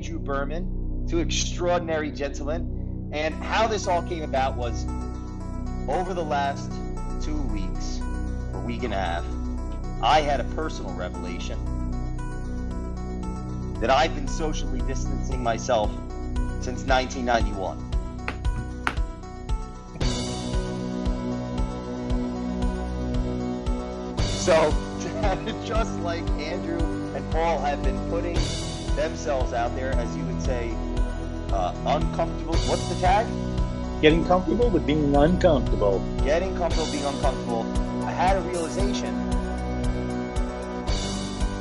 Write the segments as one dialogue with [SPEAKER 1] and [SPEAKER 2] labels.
[SPEAKER 1] Andrew Berman, two extraordinary gentlemen. And how this all came about was over the last 2 weeks, a week and a half, I had a personal revelation that I've been socially distancing myself since 1991. So, just like Andrew and Paul have been putting themselves out there, as you would say, uncomfortable. What's the tag?
[SPEAKER 2] Getting comfortable with being uncomfortable.
[SPEAKER 1] Getting comfortable being uncomfortable. I had a realization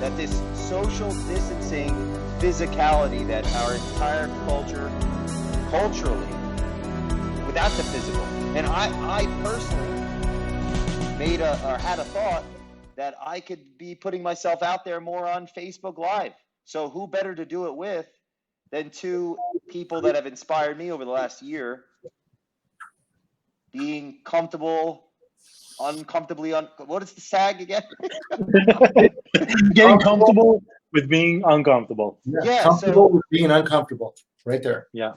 [SPEAKER 1] that this social distancing physicality that our entire culture, culturally, without the physical, and I personally had a thought that I could be putting myself out there more on Facebook Live. So who better to do it with than two people that have inspired me over the last year, being comfortable, uncomfortably, what is the SAG again?
[SPEAKER 2] Getting comfortable with being uncomfortable.
[SPEAKER 3] Yeah, comfortable with being uncomfortable. Right there.
[SPEAKER 2] Yeah.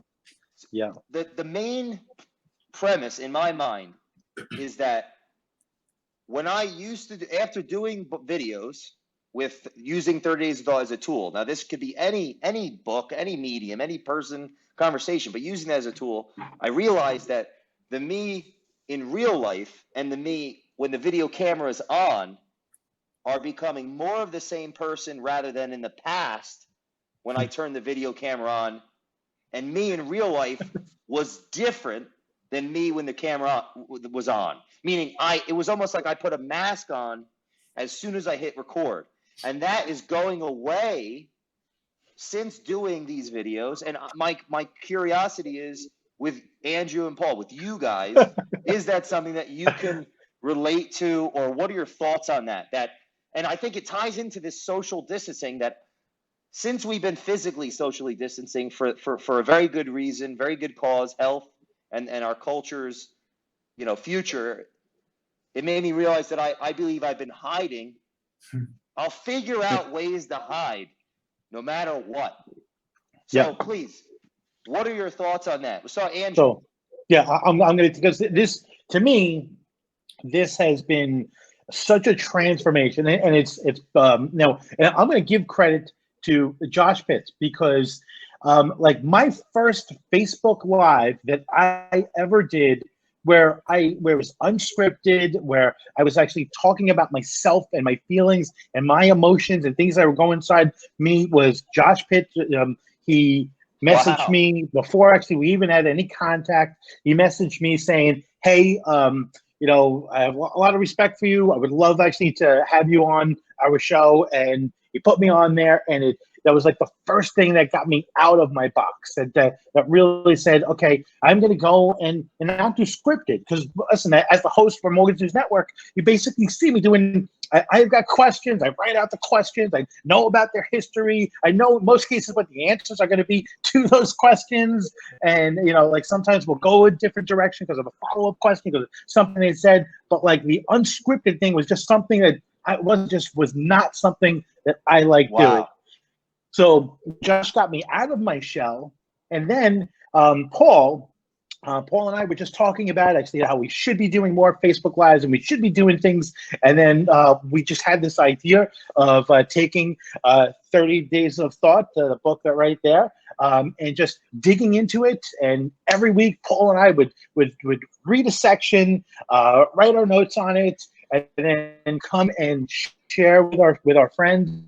[SPEAKER 1] The main premise in my mind is that when I used to, after doing videos with using 30 Days of Thought as a tool, now this could be any book, any medium, any person, conversation, but using that as a tool, I realized that the me in real life and the me when the video camera is on are becoming more of the same person rather than in the past when I turned the video camera on. And me in real life was different than me when the camera was on. Meaning it was almost like I put a mask on as soon as I hit record. And that is going away since doing these videos. And my curiosity is with Andrew and Paul, with you guys, is that something that you can relate to, or what are your thoughts on that? And I think it ties into this social distancing that since we've been physically socially distancing for a very good reason, very good cause, health, and our culture's, future, it made me realize that I believe I've been hiding. I'll figure out ways to hide no matter what. So please, what are your thoughts on that? So Andrew.
[SPEAKER 2] So, I'm going to, because this, to me, this has been such a transformation, and it's and I'm going to give credit to Josh Pitts, because like my first Facebook Live that I ever did, where it was unscripted, where I was actually talking about myself and my feelings and my emotions and things that were going inside me, was Josh Pitts. He messaged me before actually we even had any contact. He messaged me saying, hey, I have a lot of respect for you. I would love actually to have you on our show. And he put me on there, and that was like the first thing that got me out of my box. That really said, okay, I'm going to go and not do scripted. Because listen, as the host for Mortgage News Network, you basically see me doing. I've got questions. I write out the questions. I know about their history. I know in most cases what the answers are going to be to those questions. And like sometimes we'll go a different direction because of a follow-up question, because of something they said. But like the unscripted thing was just something that was not something that I liked doing. So Josh got me out of my shell, and then Paul and I were just talking about actually how we should be doing more Facebook Lives and we should be doing things. And then we just had this idea of taking 30 Days of Thought, the book that right there, and just digging into it. And every week, Paul and I would read a section, write our notes on it, and then come and share with our friends.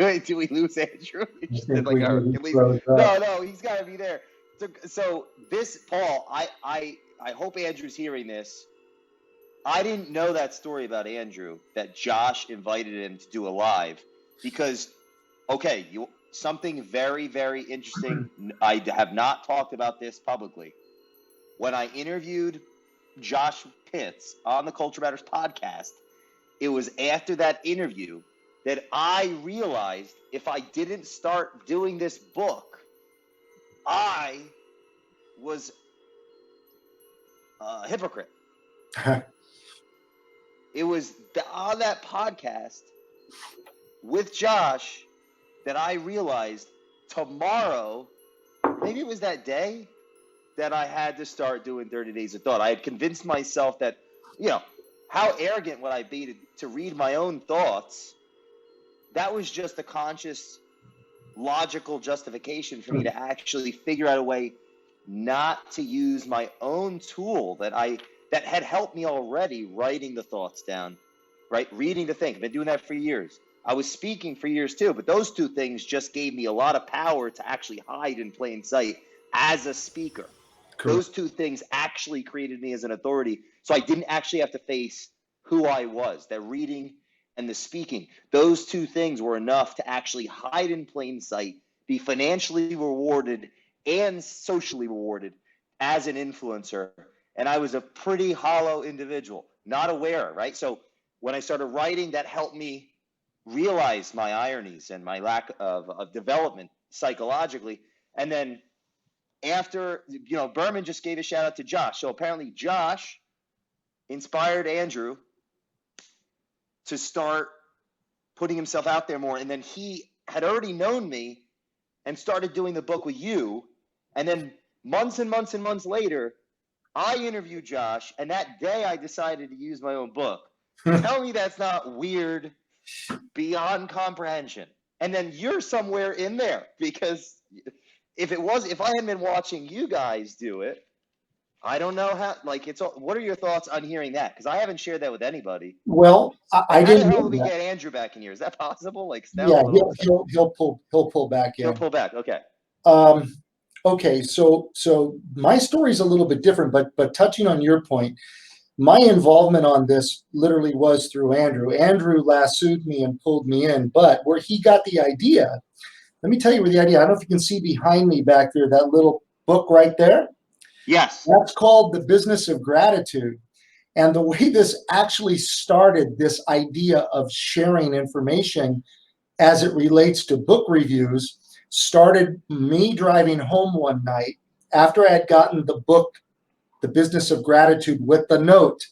[SPEAKER 1] Wait, do we lose Andrew? No, he's got to be there. So this, Paul, I hope Andrew's hearing this. I didn't know that story about Andrew, that Josh invited him to do a live, because, okay, something very, very interesting. I have not talked about this publicly. When I interviewed Josh Pitts on the Culture Matters podcast, it was after that interview that I realized if I didn't start doing this book, I was a hypocrite. it was on that podcast with Josh that I realized tomorrow, maybe it was that day, that I had to start doing 30 Days of Thought. I had convinced myself that, how arrogant would I be to read my own thoughts? That was just a conscious, logical justification for me to actually figure out a way not to use my own tool that had helped me already, writing the thoughts down, right? Reading to think. I've been doing that for years. I was speaking for years too, but those two things just gave me a lot of power to actually hide in plain sight as a speaker. Cool. Those two things actually created me as an authority, so I didn't actually have to face who I was. That reading and the speaking, those two things were enough to actually hide in plain sight, be financially rewarded and socially rewarded as an influencer. And I was a pretty hollow individual, not aware, right? So when I started writing, that helped me realize my ironies and my lack of development psychologically. And then after, Berman just gave a shout out to Josh. So apparently Josh inspired Andrew to start putting himself out there more. And then he had already known me and started doing the book with you. And then months and months and months later, I interviewed Josh, and that day I decided to use my own book. Tell me that's not weird beyond comprehension. And then you're somewhere in there, because if I hadn't been watching you guys do it, I don't know how, what are your thoughts on hearing that? Because I haven't shared that with anybody.
[SPEAKER 3] Well, I didn't know
[SPEAKER 1] how we
[SPEAKER 3] that.
[SPEAKER 1] get Andrew back in here? Is that possible?
[SPEAKER 3] Yeah, he'll pull back in.
[SPEAKER 1] He'll pull back. Okay.
[SPEAKER 3] Okay. So my story is a little bit different, but touching on your point, my involvement on this literally was through Andrew. Andrew lassoed me and pulled me in, but where he got the idea, let me tell you where the idea, I don't know if you can see behind me back there, that little book right there.
[SPEAKER 1] Yes.
[SPEAKER 3] That's called The Business of Gratitude. And the way this actually started, this idea of sharing information as it relates to book reviews, started me driving home one night after I had gotten the book, The Business of Gratitude, with the note,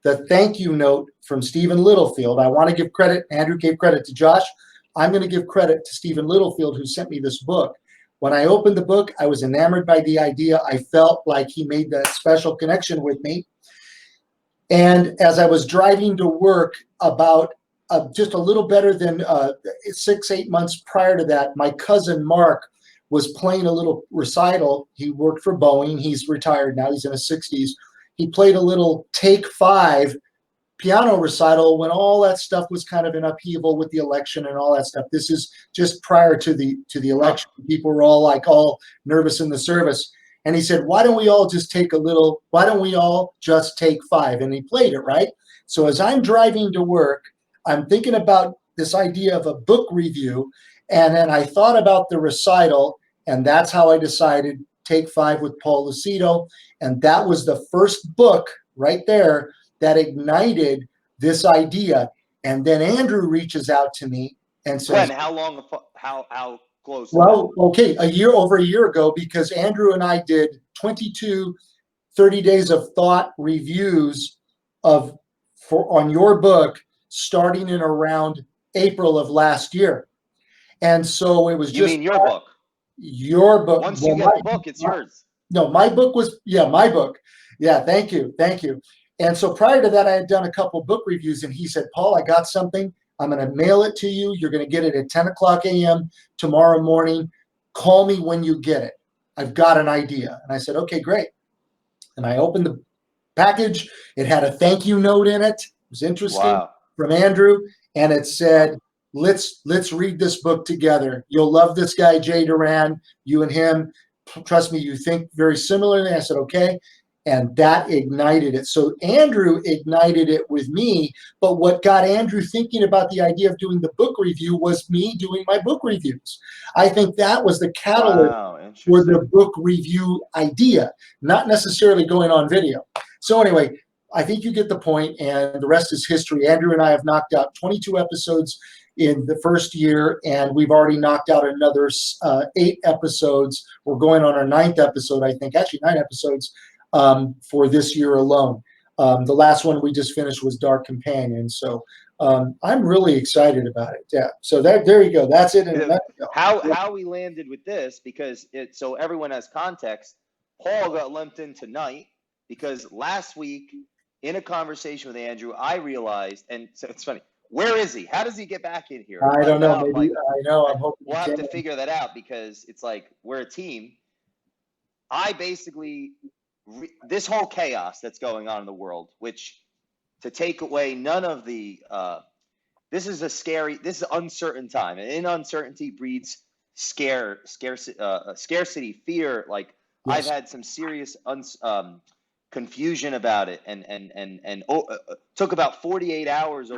[SPEAKER 3] the thank you note from Stephen Littlefield. I want to give credit. Andrew gave credit to Josh. I'm going to give credit to Stephen Littlefield, who sent me this book. When I opened the book, I was enamored by the idea. I felt like he made that special connection with me. And as I was driving to work, about just a little better than 6-8 months prior to that, my cousin Mark was playing a little recital. He worked for Boeing. He's retired now. He's in his 60s. He played a little Take 5 piano recital when all that stuff was kind of in upheaval with the election and all that stuff. This is just prior to the election. People were all nervous in the service. And he said, why don't we all just take 5? And he played it, right? So as I'm driving to work, I'm thinking about this idea of a book review. And then I thought about the recital, and that's how I decided Take 5 with Paul Lucido. And that was the first book right there that ignited this idea. And then Andrew reaches out to me and says,
[SPEAKER 1] when? How close?
[SPEAKER 3] Well, okay, over a year ago, because Andrew and I did 22 30 Days of Thought reviews on your book, starting in around April of last year. And so it was
[SPEAKER 1] You mean your book?
[SPEAKER 3] Your book.
[SPEAKER 1] Once you get the book, it's yours.
[SPEAKER 3] No, my book was, my book. Yeah, thank you. And so prior to that, I had done a couple book reviews, and he said, Paul, I got something. I'm going to mail it to you. You're going to get it at 10 o'clock a.m. tomorrow morning. Call me when you get it. I've got an idea. And I said, okay, great. And I opened the package. It had a thank you note in it. It was interesting.
[SPEAKER 1] Wow.
[SPEAKER 3] From Andrew. And it said, let's read this book together. You'll love this guy, Jay Doran. You and him, trust me, you think very similarly. I said, okay. And that ignited it. So Andrew ignited it with me. But what got Andrew thinking about the idea of doing the book review was me doing my book reviews. I think that was the catalyst for the book review idea, not necessarily going on video. So anyway, I think you get the point, and the rest is history. Andrew and I have knocked out 22 episodes in the first year, and we've already knocked out another 8 episodes. We're going on our 9th episode, I think, actually 9 episodes for this year alone. The last one we just finished was Dark Companion. So I'm really excited about it. Yeah. So there you go. That's it in a nutshell.
[SPEAKER 1] How we landed with this, because so everyone has context. Paul got lumped in tonight because last week in a conversation with Andrew, I realized, and so it's funny. Where is he? How does he get back in here?
[SPEAKER 3] I don't know.
[SPEAKER 1] I'm
[SPEAKER 3] Maybe I know. I'm hoping
[SPEAKER 1] we'll have to figure that out, because it's like we're a team. I basically this whole chaos that's going on in the world, which to take away none of the this is uncertain time, and in uncertainty breeds scarcity, fear. Like
[SPEAKER 3] Yes.
[SPEAKER 1] I've had some serious confusion about it, and took about 48 hours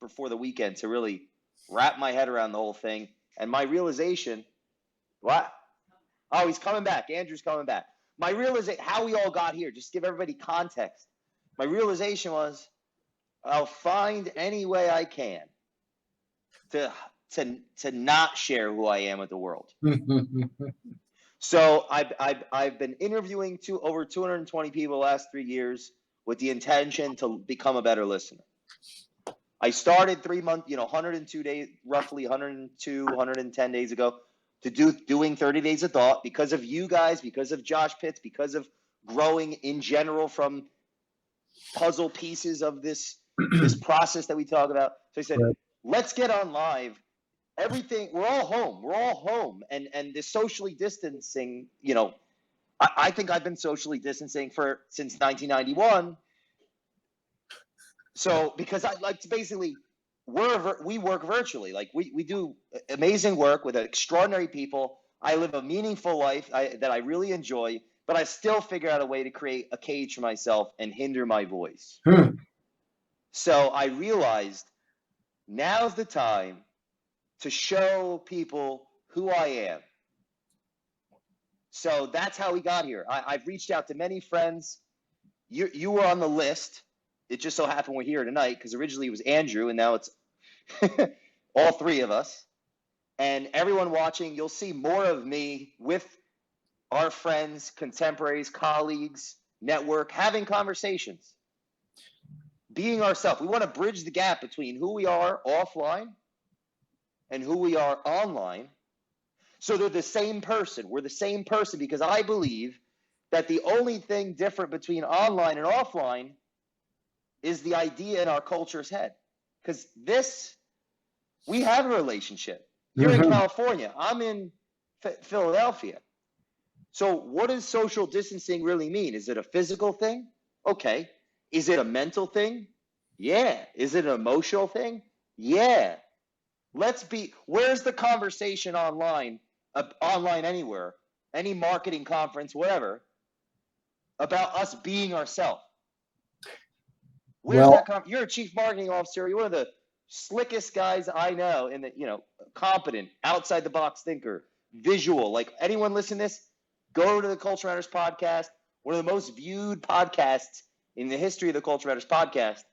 [SPEAKER 1] before the weekend to really wrap my head around the whole thing. And my realization, what? Oh, he's coming back. Andrew's coming back. My realization, how we all got here, just give everybody context. My realization was, I'll find any way I can to not share who I am with the world. So I've been interviewing over 220 people the last 3 years with the intention to become a better listener. I started 3 months, 102 days, roughly 110 days ago, to doing 30 days of thought, because of you guys, because of Josh Pitts, because of growing in general from puzzle pieces of this process that we talk about. So I said,
[SPEAKER 3] Right.
[SPEAKER 1] Let's get on live. Everything, we're all home. And the socially distancing, I think I've been socially distancing since 1991. So, because I like to basically, we work virtually. Like we do amazing work with extraordinary people. I live a meaningful life that I really enjoy, but I still figure out a way to create a cage for myself and hinder my voice. So I realized now's the time to show people who I am. So that's how we got here. I've reached out to many friends. You were on the list. It just so happened we're here tonight because originally it was Andrew, and now it's all three of us. And everyone watching, you'll see more of me with our friends, contemporaries, colleagues, network, having conversations, being ourselves. We want to bridge the gap between who we are offline and who we are online. So they're the same person. We're the same person, because I believe that the only thing different between online and offline is the idea in our culture's head. Because we have a relationship. You're in California. I'm in Philadelphia. So what does social distancing really mean? Is it a physical thing? Okay. Is it a mental thing? Yeah. Is it an emotional thing? Yeah. Where's the conversation online anywhere, any marketing conference, whatever, about us being ourselves? Where's you're a chief marketing officer. You're one of the slickest guys I know, in the, competent, outside the box thinker, visual. Like, anyone listen to this, go to the Culture Matters podcast, one of the most viewed podcasts in the history of the Culture Matters podcast,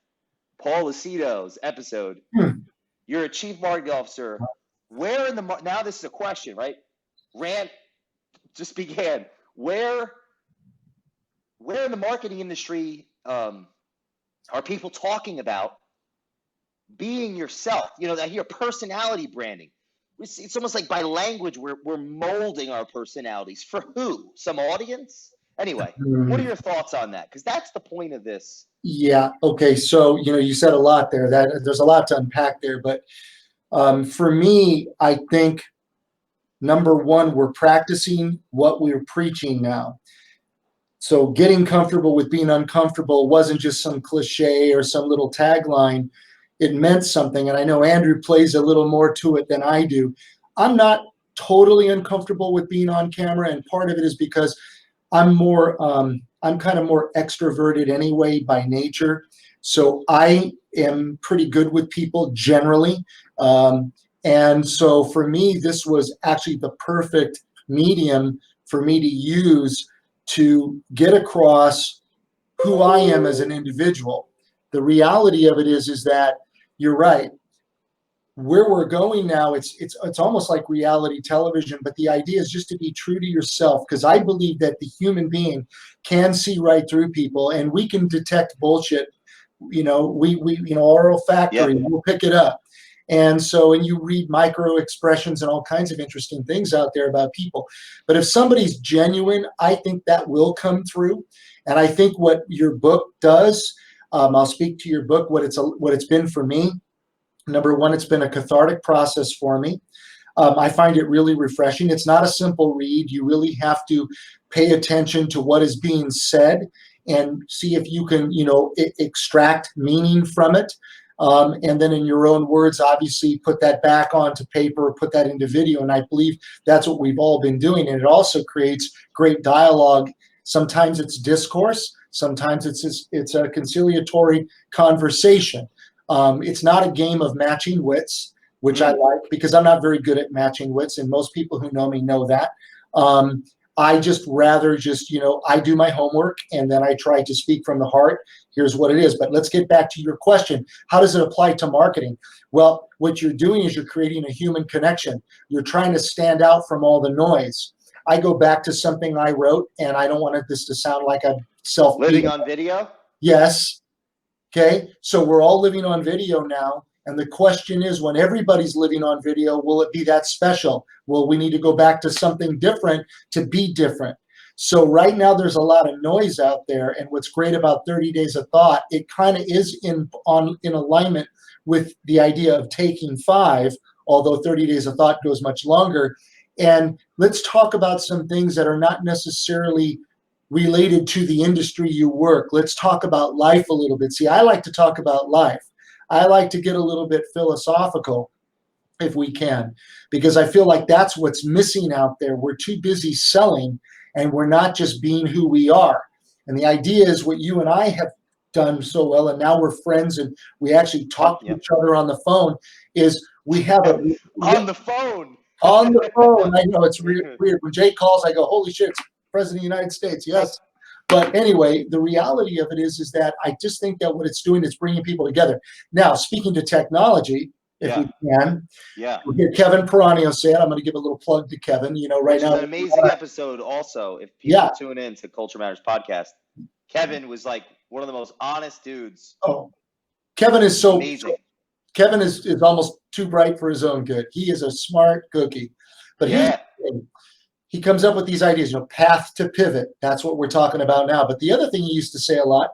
[SPEAKER 1] Paul Lucido's episode. You're a chief marketing officer. Where in the now this is a question, right? Rant just began. Where in the marketing industry are people talking about being yourself? I hear personality branding. It's almost like by language we're molding our personalities. For who? Some audience? Anyway, what are your thoughts on that? Because that's the point of this.
[SPEAKER 3] Yeah. Okay. So, you said a lot there. There's a lot to unpack there. But for me, I think, number one, we're practicing what we're preaching now. So getting comfortable with being uncomfortable wasn't just some cliche or some little tagline. It meant something. And I know Andrew plays a little more to it than I do. I'm not totally uncomfortable with being on camera. And part of it is because I'm kind of more extroverted anyway by nature. So I am pretty good with people generally. And so for me, this was actually the perfect medium for me to use to get across who I am as an individual. The reality of it is that you're right. where we're going now, it's almost like reality television, but the idea is just to be true to yourself, because I believe that the human being can see right through people, and we can detect bullshit. Our olfactory, we'll pick it up. And so, and you read micro expressions and all kinds of interesting things out there about people. But if somebody's genuine, I think that will come through. And I think what your book does, I'll speak to your book, what it's been for me. Number one, it's been a cathartic process for me. I find it really refreshing. It's not a simple read. You really have to pay attention to what is being said and see if you can, extract meaning from it. And then in your own words, obviously put that back onto paper, put that into video. And I believe that's what we've all been doing. And it also creates great dialogue. Sometimes it's discourse. Sometimes it's a conciliatory conversation. It's not a game of matching wits, which I like, because I'm not very good at matching wits, and most people who know me know that. I just rather I do my homework, and then I try to speak from the heart. Here's what it is. But let's get back to your question. How does it apply to marketing? Well, what you're doing is you're creating a human connection. You're trying to stand out from all the noise. I go back to something I wrote, and I don't want this to sound like I'm
[SPEAKER 1] living on video.
[SPEAKER 3] Yes. Okay. So we're all living on video now. And the question is, when everybody's living on video, will it be that special? Well, we need to go back to something different to be different. So right now there's a lot of noise out there. And what's great about 30 Days of Thought, it kind of is in alignment with the idea of taking 5, although 30 Days of Thought goes much longer. And let's talk about some things that are not necessarily related to the industry you work. Let's talk about life a little bit. See, I like to talk about life. I like to get a little bit philosophical if we can, because I feel like that's what's missing out there. We're too busy selling, and we're not just being who we are. And the idea is what you and I have done so well, and now we're friends and we actually talk to each other on the phone, is we have
[SPEAKER 1] on the phone.
[SPEAKER 3] On the phone. I know it's weird. When Jay calls, I go, holy shit, it's President of the United States. Yes. But anyway, the reality of it is that I just think that what it's doing is bringing people together. Now, speaking to technology, if we can, we'll hear Kevin Peranio say it. I'm going to give a little plug to Kevin. Right now,
[SPEAKER 1] an amazing episode. Also, if people tune in to Culture Matters podcast, Kevin was like one of the most honest dudes.
[SPEAKER 3] Oh, Kevin is so
[SPEAKER 1] amazing.
[SPEAKER 3] Kevin is almost too bright for his own good. He is a smart cookie, but he comes up with these ideas, path to pivot. That's what we're talking about now. But the other thing he used to say a lot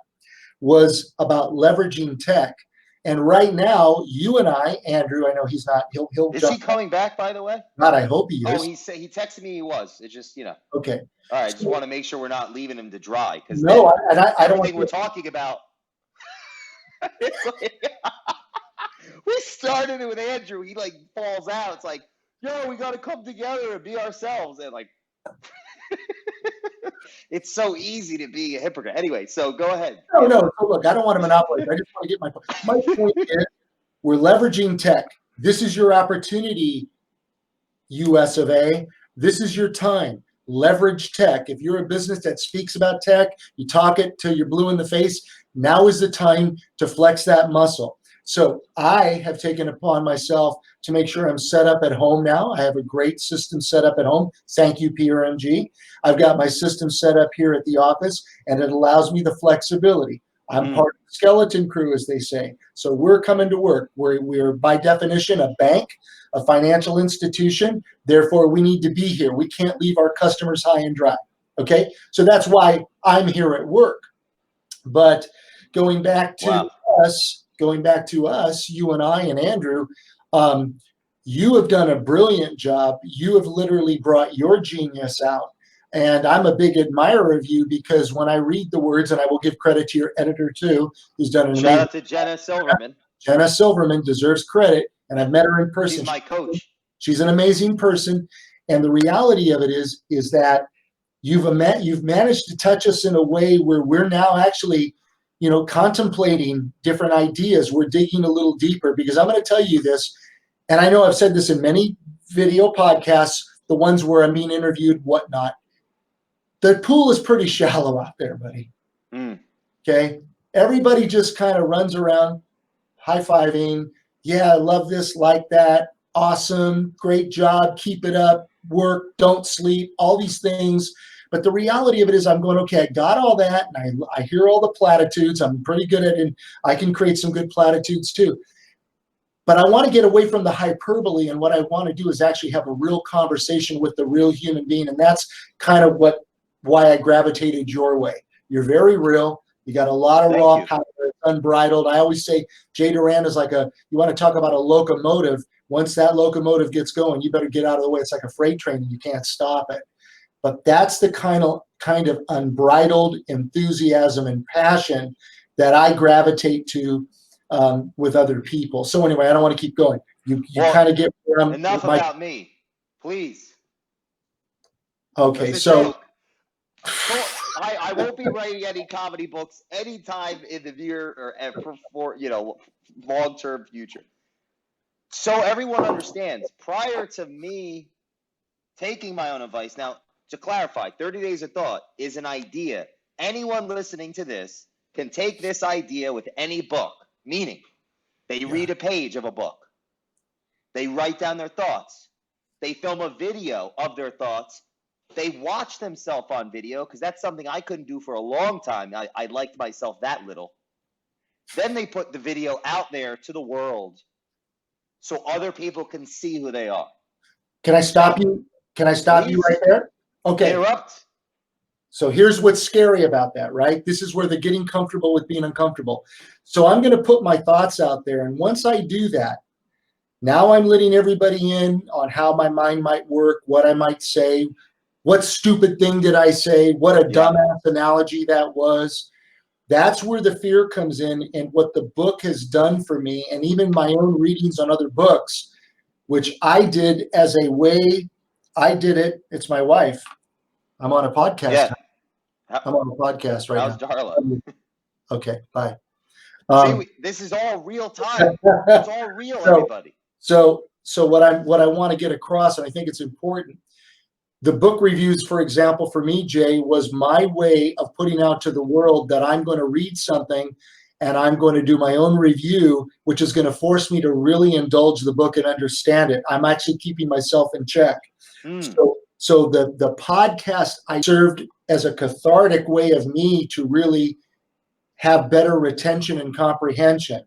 [SPEAKER 3] was about leveraging tech. And right now, you and I, Andrew, I know he's not. He'll.
[SPEAKER 1] Is he coming back? By the way,
[SPEAKER 3] God, I hope he is.
[SPEAKER 1] Oh, he texted me he was. It's just
[SPEAKER 3] Okay.
[SPEAKER 1] All right, I just want to make sure we're not leaving him to dry, because
[SPEAKER 3] I don't
[SPEAKER 1] think we're talking about. We started it with Andrew. He falls out. It's like, yo, we got to come together and be ourselves. And it's so easy to be a hypocrite. Anyway, so go ahead.
[SPEAKER 3] No. So look, I don't want to monopolize. I just want to get my point is, we're leveraging tech. This is your opportunity, US of A. This is your time. Leverage tech. If you're a business that speaks about tech, you talk it till you're blue in the face. Now is the time to flex that muscle. So I have taken upon myself to make sure I'm set up at home now. I have a great system set up at home. Thank you, PRMG. I've got my system set up here at the office, and it allows me the flexibility. I'm part of the skeleton crew, as they say. So we're coming to work. We're by definition a bank, a financial institution. Therefore, we need to be here. We can't leave our customers high and dry. Okay? So that's why I'm here at work. But going back to us, you and I and Andrew, you have done a brilliant job. You have literally brought your genius out. And I'm a big admirer of you, because when I read the words, and I will give credit to your editor too, who's done an amazing
[SPEAKER 1] shout out to Jenna Silverman.
[SPEAKER 3] Jenna Silverman deserves credit, and I've met her in person.
[SPEAKER 1] She's my coach.
[SPEAKER 3] She's an amazing person. And the reality of it is that you've managed to touch us in a way where we're now actually contemplating different ideas. We're digging a little deeper, because I'm going to tell you this, and I know I've said this in many video podcasts, the ones where I'm being interviewed, whatnot. The pool is pretty shallow out there, buddy. Okay? Everybody just kind of runs around high-fiving, yeah, I love this, like that, awesome, great job, keep it up, work, don't sleep, all these things. But the reality of it is I'm going, okay, I got all that, and I hear all the platitudes. I'm pretty good at it, and I can create some good platitudes too. But I want to get away from the hyperbole, and what I want to do is actually have a real conversation with the real human being, and that's kind of why I gravitated your way. You're very real. You got a lot of raw power, unbridled. I always say Jay Doran is like you want to talk about a locomotive. Once that locomotive gets going, you better get out of the way. It's like a freight train and you can't stop it. But that's the kind of unbridled enthusiasm and passion that I gravitate to with other people. So anyway, I don't want to keep going. You kind of get where I'm.
[SPEAKER 1] Enough about me, please.
[SPEAKER 3] Okay, so
[SPEAKER 1] I won't be writing any comedy books anytime in the near or for long-term future. So everyone understands, prior to me taking my own advice, now to clarify, 30 Days of Thought is an idea. Anyone listening to this can take this idea with any book, meaning they read a page of a book, they write down their thoughts, they film a video of their thoughts, they watch themselves on video, because that's something I couldn't do for a long time. I liked myself that little. Then they put the video out there to the world so other people can see who they are.
[SPEAKER 3] Can I stop you? Can I stop you right there? Okay.
[SPEAKER 1] Interrupt.
[SPEAKER 3] So here's what's scary about that, right? This is where the getting comfortable with being uncomfortable. So I'm going to put my thoughts out there. And once I do that, now I'm letting everybody in on how my mind might work, what I might say, what stupid thing did I say, what a dumbass analogy that was. That's where the fear comes in, and what the book has done for me, and even my own readings on other books, which I did as a way, I did it. It's my wife. I'm on a podcast.
[SPEAKER 1] Yeah.
[SPEAKER 3] I'm on a podcast right
[SPEAKER 1] How's
[SPEAKER 3] now.
[SPEAKER 1] Darla?
[SPEAKER 3] Okay, bye.
[SPEAKER 1] See, this is all real time. It's all real, everybody.
[SPEAKER 3] So what I want to get across, and I think it's important, the book reviews, for example, for me, Jay, was my way of putting out to the world that I'm going to read something and I'm going to do my own review, which is going to force me to really indulge the book and understand it. I'm actually keeping myself in check. So the podcast I served as a cathartic way of me to really have better retention and comprehension.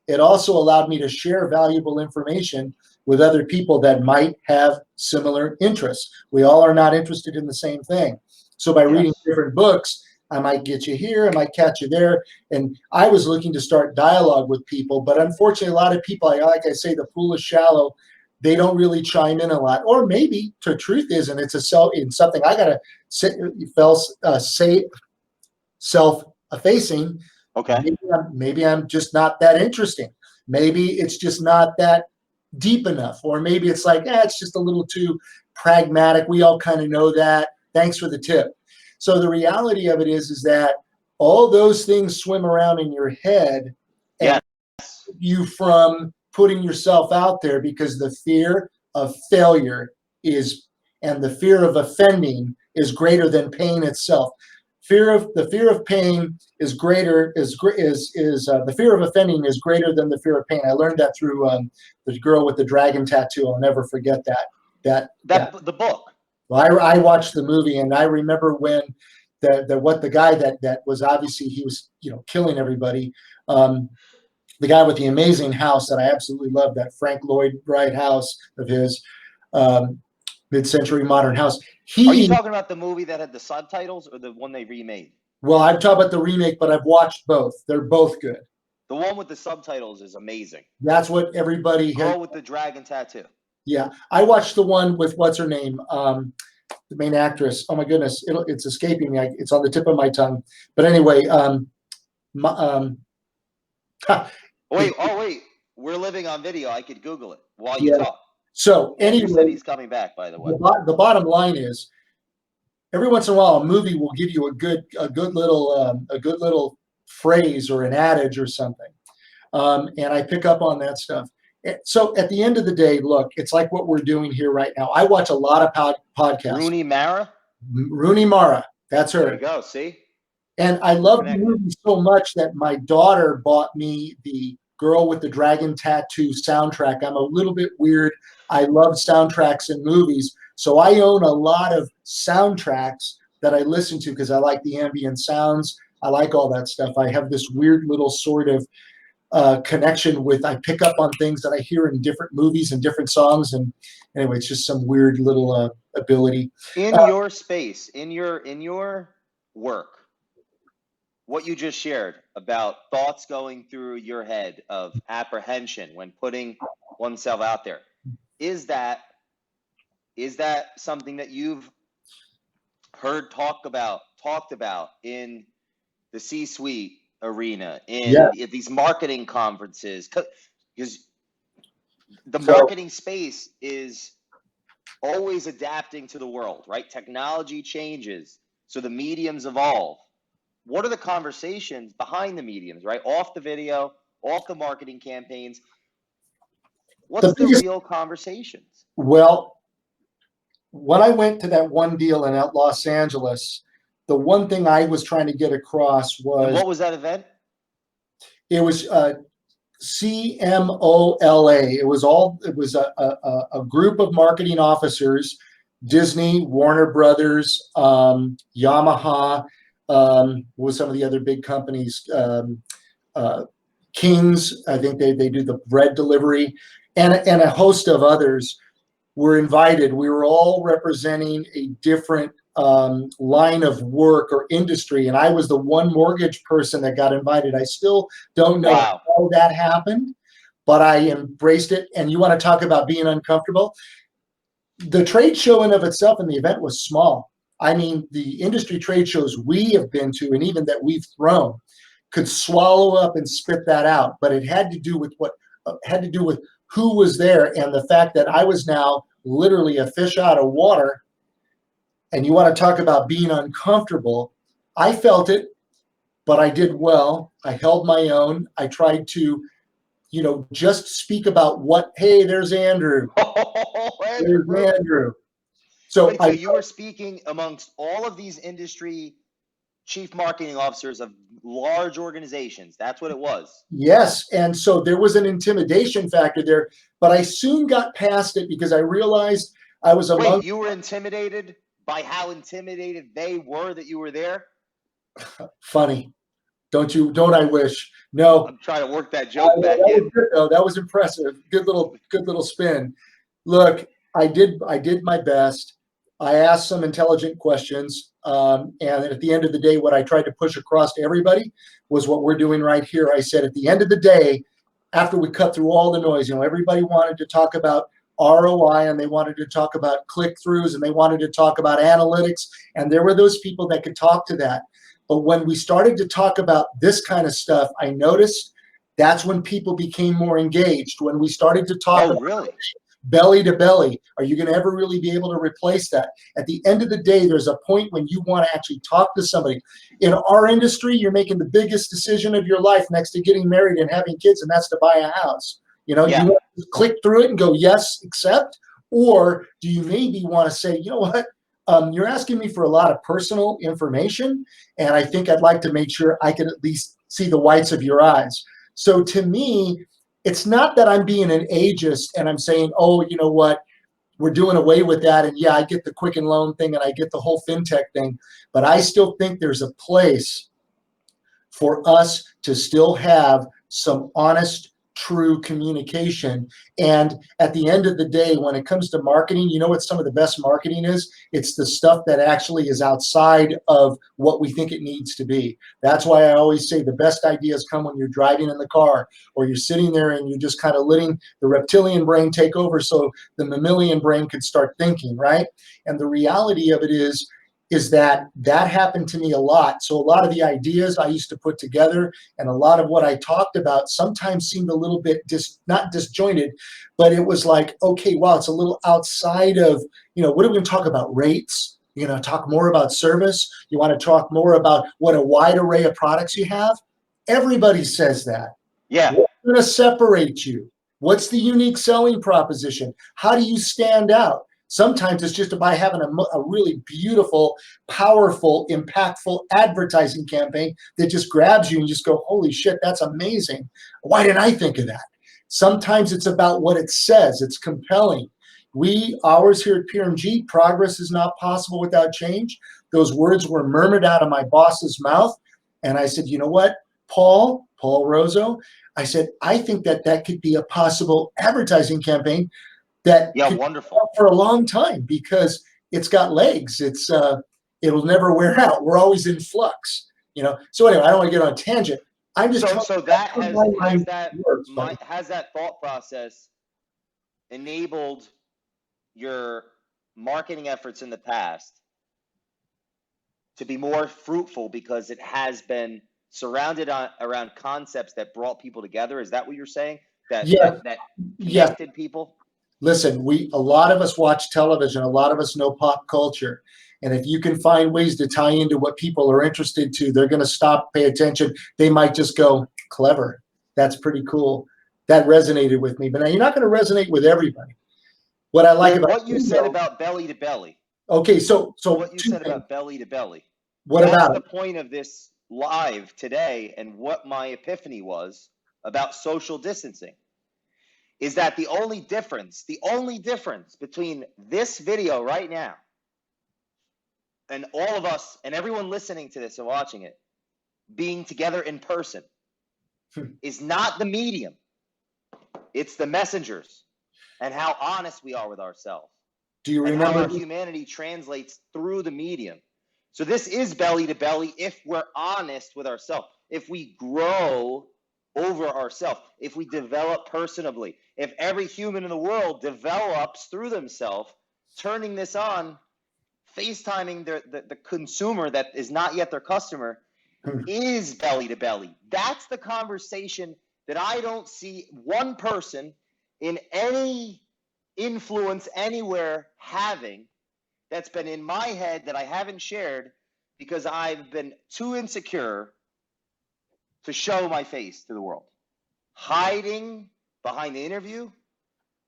[SPEAKER 3] It also allowed me to share valuable information with other people that might have similar interests. We all are not interested in the same thing. So by reading different books, I might get you here, I might catch you there. And I was looking to start dialogue with people, but unfortunately, a lot of people, like I say, the pool is shallow. They don't really chime in a lot. Or maybe the truth is, and it's something I got to say self-effacing.
[SPEAKER 1] Okay.
[SPEAKER 3] Maybe I'm just not that interesting. Maybe it's just not that deep enough, or maybe it's like, it's just a little too pragmatic. We all kind of know that. Thanks for the tip. So the reality of it is that all those things swim around in your head and keep you from putting yourself out there, because the fear of failure and the fear of offending is greater than pain itself. The fear of pain is greater. The fear of offending is greater than the fear of pain. I learned that through the girl with the dragon tattoo. I'll never forget that.
[SPEAKER 1] The book.
[SPEAKER 3] Well, I watched the movie, and I remember when the guy that was, obviously he was killing everybody. The guy with the amazing house that I absolutely love, that Frank Lloyd Wright house of his, mid-century modern house.
[SPEAKER 1] Are you talking about the movie that had the subtitles, or the one they remade?
[SPEAKER 3] Well, I'm talking about the remake, but I've watched both. They're both good.
[SPEAKER 1] The one with the subtitles is amazing.
[SPEAKER 3] That's what everybody
[SPEAKER 1] Girl with the dragon tattoo.
[SPEAKER 3] Yeah, I watched the one with what's her name, the main actress. Oh my goodness, it's escaping me. It's on the tip of my tongue. But anyway,
[SPEAKER 1] wait, we're living on video. I could Google it while you talk.
[SPEAKER 3] So anyway,
[SPEAKER 1] he's coming back, by the way.
[SPEAKER 3] The bottom line is, every once in a while, a movie will give you a good little phrase or an adage or something, and I pick up on that stuff. So at the end of the day, look, it's like what we're doing here right now. I watch a lot of podcasts. Rooney Mara, that's her.
[SPEAKER 1] There you go. See.
[SPEAKER 3] And I love the movie so much that my daughter bought me the Girl with the Dragon Tattoo soundtrack. I'm a little bit weird. I love soundtracks in movies. So I own a lot of soundtracks that I listen to because I like the ambient sounds. I like all that stuff. I have this weird little sort of connection with, I pick up on things that I hear in different movies and different songs. And anyway, it's just some weird little ability.
[SPEAKER 1] In your space, in your work, what you just shared about thoughts going through your head of apprehension when putting oneself out there, is that something that you've heard talked about in the C-suite arena, in these marketing conferences? Because the marketing space is always adapting to the world, right? Technology changes, so the mediums evolve. What are the conversations behind the mediums, right? Off the video, off the marketing campaigns. What's the real conversations?
[SPEAKER 3] Well, when I went to that one deal in Los Angeles, the one thing I was trying to get across was...
[SPEAKER 1] And what was that event?
[SPEAKER 3] It was CMOLA. It was a group of marketing officers, Disney, Warner Brothers, Yamaha, with some of the other big companies, Kings, I think they do the bread delivery, and a host of others were invited. We were all representing a different line of work or industry, and I was the one mortgage person that got invited. I still don't know how that happened, but I embraced it. And you want to talk about being uncomfortable? The trade show in of itself and the event was small. I mean, the industry trade shows we have been to, and even that we've thrown, could swallow up and spit that out. But it had to do with who was there, and the fact that I was now literally a fish out of water. And you want to talk about being uncomfortable. I felt it, but I did well. I held my own. I tried to, just speak about hey, there's Andrew. There's Andrew. So
[SPEAKER 1] you were speaking amongst all of these industry chief marketing officers of large organizations. That's what it was.
[SPEAKER 3] Yes. And so there was an intimidation factor there, but I soon got past it because I realized I was among...
[SPEAKER 1] Wait, you were intimidated by how intimidated they were that you were there?
[SPEAKER 3] Funny. Don't I wish? No.
[SPEAKER 1] I'm trying to work that joke back
[SPEAKER 3] that
[SPEAKER 1] in.
[SPEAKER 3] Was good, though. That was impressive. Good little spin. Look, I did my best. I asked some intelligent questions. And at the end of the day, what I tried to push across to everybody was what we're doing right here. I said, at the end of the day, after we cut through all the noise, everybody wanted to talk about ROI, and they wanted to talk about click-throughs, and they wanted to talk about analytics, and there were those people that could talk to that. But when we started to talk about this kind of stuff, I noticed that's when people became more engaged. When we started to talk about belly to belly, are you going to ever really be able to replace that? At the end of the day, there's a point when you want to actually talk to somebody. In our industry, you're making the biggest decision of your life next to getting married and having kids, and that's to buy a house. You want to click through it and go, yes, accept? Or do you maybe want to say, you know what? You're asking me for a lot of personal information, and I think I'd like to make sure I can at least see the whites of your eyes. So to me, it's not that I'm being an ageist and I'm saying, oh, you know what? We're doing away with that. And yeah, I get the Quicken Loan thing and I get the whole fintech thing, but I still think there's a place for us to still have some honest, true communication. And at the end of the day, when it comes to marketing, you know what some of the best marketing is? It's the stuff that actually is outside of what we think it needs to be. That's why I always say the best ideas come when you're driving in the car, or you're sitting there and you're just kind of letting the reptilian brain take over so the mammalian brain could start thinking, right? And the reality of it is that happened to me a lot. So a lot of the ideas I used to put together and a lot of what I talked about sometimes seemed a little bit not disjointed, but it was like, okay, wow, it's a little outside of, what are we going to talk about? Rates? You're going to talk more about service? You want to talk more about what a wide array of products you have? Everybody says that.
[SPEAKER 1] Yeah.
[SPEAKER 3] What's going to separate you? What's the unique selling proposition? How do you stand out? Sometimes it's just by having a really beautiful, powerful, impactful advertising campaign that just grabs you and you just go, holy shit, that's amazing. Why didn't I think of that? Sometimes it's about what it says. It's compelling. Ours here at PRMG, progress is not possible without change. Those words were murmured out of my boss's mouth. And I said, you know what, Paul Rozo, I said, I think that could be a possible advertising campaign that could
[SPEAKER 1] wonderful
[SPEAKER 3] go for a long time because it's got legs. It'll never wear out. We're always in flux, So anyway, I don't want to get on a tangent. I'm just
[SPEAKER 1] so that has that thought process enabled your marketing efforts in the past to be more fruitful because it has been surrounded around concepts that brought people together. Is that what you're saying? That connected people?
[SPEAKER 3] Listen, a lot of us watch television, a lot of us know pop culture. And if you can find ways to tie into what people are interested to, they're going to stop, pay attention. They might just go, clever. That's pretty cool. That resonated with me. But now you're not going to resonate with everybody. What I like about
[SPEAKER 1] what you said about belly to belly.
[SPEAKER 3] Okay, so
[SPEAKER 1] what you said about belly to belly.
[SPEAKER 3] That's
[SPEAKER 1] the point of this live today, and what my epiphany was about social distancing. Is that the only difference between this video right now and all of us and everyone listening to this and watching it being together in person is not the medium. It's the messengers and how honest we are with ourselves.
[SPEAKER 3] Do you remember
[SPEAKER 1] how our humanity translates through the medium? So this is belly to belly if we're honest with ourselves. If we grow over ourselves, if we develop personably, if every human in the world develops through themselves, turning this on, FaceTiming the consumer that is not yet their customer, is belly to belly. That's the conversation that I don't see one person in any influence anywhere having, that's been in my head that I haven't shared because I've been too insecure to show my face to the world. Hiding behind the interview,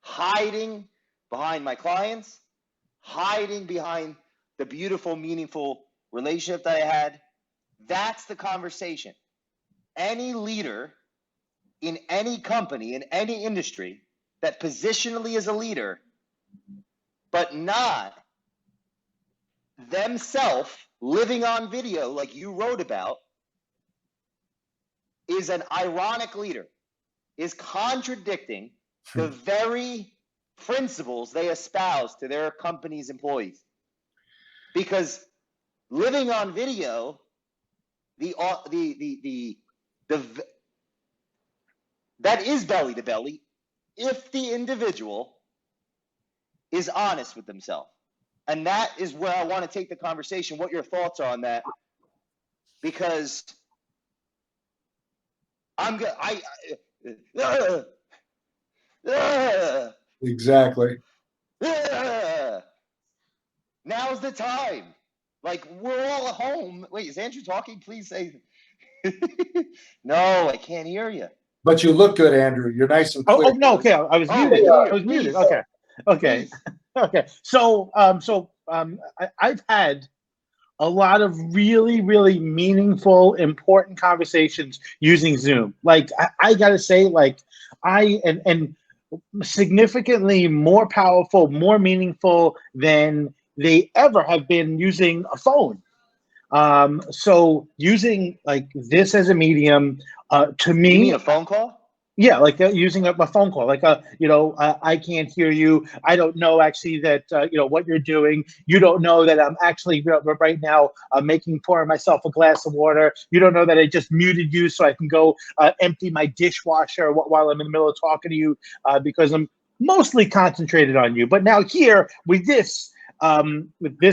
[SPEAKER 1] hiding behind my clients, hiding behind the beautiful, meaningful relationship that I had. That's the conversation. Any leader in any company, in any industry, that positionally is a leader, but not themselves living on video like you wrote about, is an ironic leader, is contradicting the very principles they espouse to their company's employees. Because living on video, that is belly to belly if the individual is honest with themselves. And that is where I want to take the conversation, what your thoughts are on that. Because
[SPEAKER 3] exactly.
[SPEAKER 1] Now's the time. Like, we're all at home. Wait, is Andrew talking? Please say. No, I can't hear you.
[SPEAKER 3] But you look good, Andrew. You're nice and clear.
[SPEAKER 2] Oh no, okay. I was muted.
[SPEAKER 3] Yeah,
[SPEAKER 2] I was muted. Okay. Okay. So, I've had a lot of really, really meaningful, important conversations using Zoom. Like, I gotta say, like, and significantly more powerful, more meaningful than they ever have been using a phone. So using like this as a medium, to me,
[SPEAKER 1] you mean a phone call?
[SPEAKER 2] Yeah, like using a phone call, like I can't hear you. I don't know actually that what you're doing. You don't know that I'm actually right now pouring myself a glass of water. You don't know that I just muted you so I can go empty my dishwasher while I'm in the middle of talking to you because I'm mostly concentrated on you. But now here with this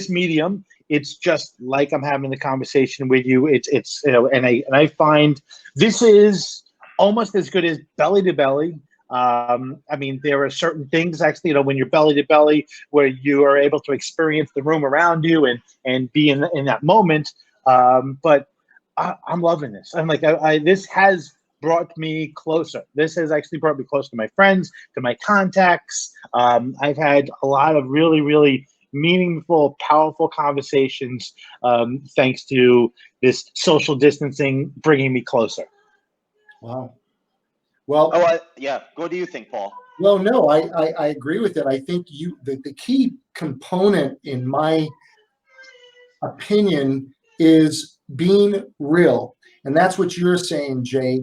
[SPEAKER 2] medium, it's just like I'm having the conversation with you. It's and I find this is almost as good as belly to belly. I mean, there are certain things actually, when you're belly to belly, where you are able to experience the room around you and be in that moment. But I'm loving this. I'm like, this has brought me closer. This has actually brought me close to my friends, to my contacts. I've had a lot of really, really meaningful, powerful conversations thanks to this social distancing bringing me closer.
[SPEAKER 3] Wow. Well,
[SPEAKER 1] yeah. What do you think, Paul?
[SPEAKER 3] Well, no, I agree with it. I think the key component, in my opinion, is being real. And that's what you're saying, Jay.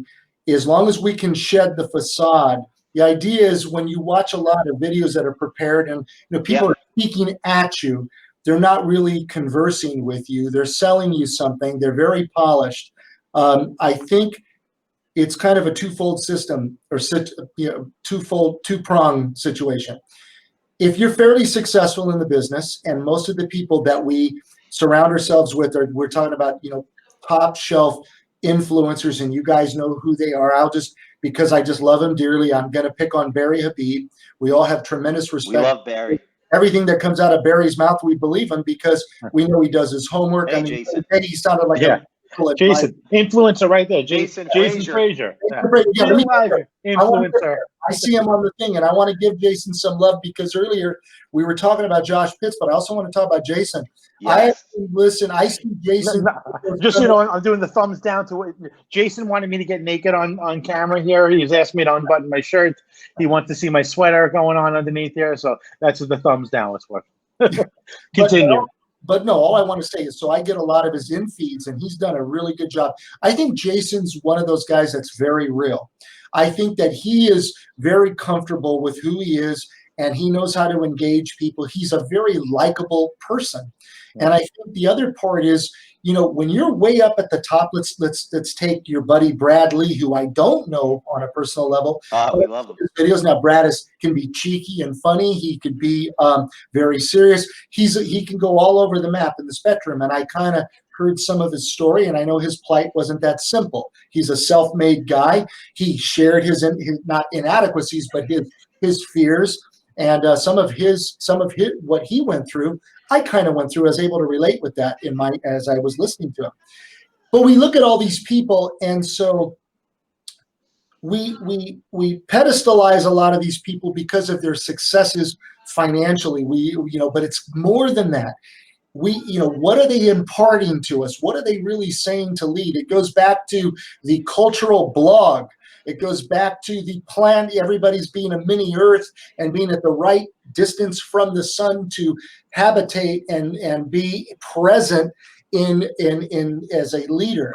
[SPEAKER 3] As long as we can shed the facade, the idea is when you watch a lot of videos that are prepared and people are speaking at you, they're not really conversing with you. They're selling you something. They're very polished. I think it's kind of a twofold system, or two-prong situation. If you're fairly successful in the business, and most of the people that we surround ourselves with we're talking about, top shelf influencers, and you guys know who they are. Because I just love them dearly, I'm going to pick on Barry Habib. We all have tremendous respect.
[SPEAKER 1] We love Barry.
[SPEAKER 3] Everything that comes out of Barry's mouth, we believe him because we know he does his homework.
[SPEAKER 1] Hey,
[SPEAKER 3] I mean,
[SPEAKER 1] Jason.
[SPEAKER 3] he sounded like a
[SPEAKER 2] Jason, influencer right there. Jason
[SPEAKER 1] Frazier.
[SPEAKER 2] Influencer.
[SPEAKER 3] I see him on the thing, and I want to give Jason some love because earlier we were talking about Josh Pitts, but I also want to talk about Jason.
[SPEAKER 1] Yes.
[SPEAKER 3] I see Jason.
[SPEAKER 2] Just so you know, I'm doing the thumbs down to it. Jason wanted me to get naked on camera here. He was asking me to unbutton my shirt. He wants to see my sweater going on underneath here. So that's what the thumbs down was for. Continue.
[SPEAKER 3] But no, all I want to say is, so I get a lot of his in-feeds, and he's done a really good job. I think Jason's one of those guys that's very real. I think that he is very comfortable with who he is, and he knows how to engage people. He's a very likable person. And I think the other part is, when you're way up at the top, let's take your buddy Brad Lee, who I don't know on a personal level.
[SPEAKER 1] We love him.
[SPEAKER 3] His videos now, Brad can be cheeky and funny. He could be very serious. He can go all over the map in the spectrum. And I kind of heard some of his story, and I know his plight wasn't that simple. He's a self-made guy. He shared his not inadequacies, but his fears and some of his what he went through. I kind of went through. I was able to relate with that as I was listening to him. But we look at all these people, and so we pedestalize a lot of these people because of their successes financially. But it's more than that. What are they imparting to us? What are they really saying to lead? It goes back to the cultural blog. It goes back to the plan. Everybody's being a mini Earth and being at the right distance from the sun to habitate and be present in as a leader.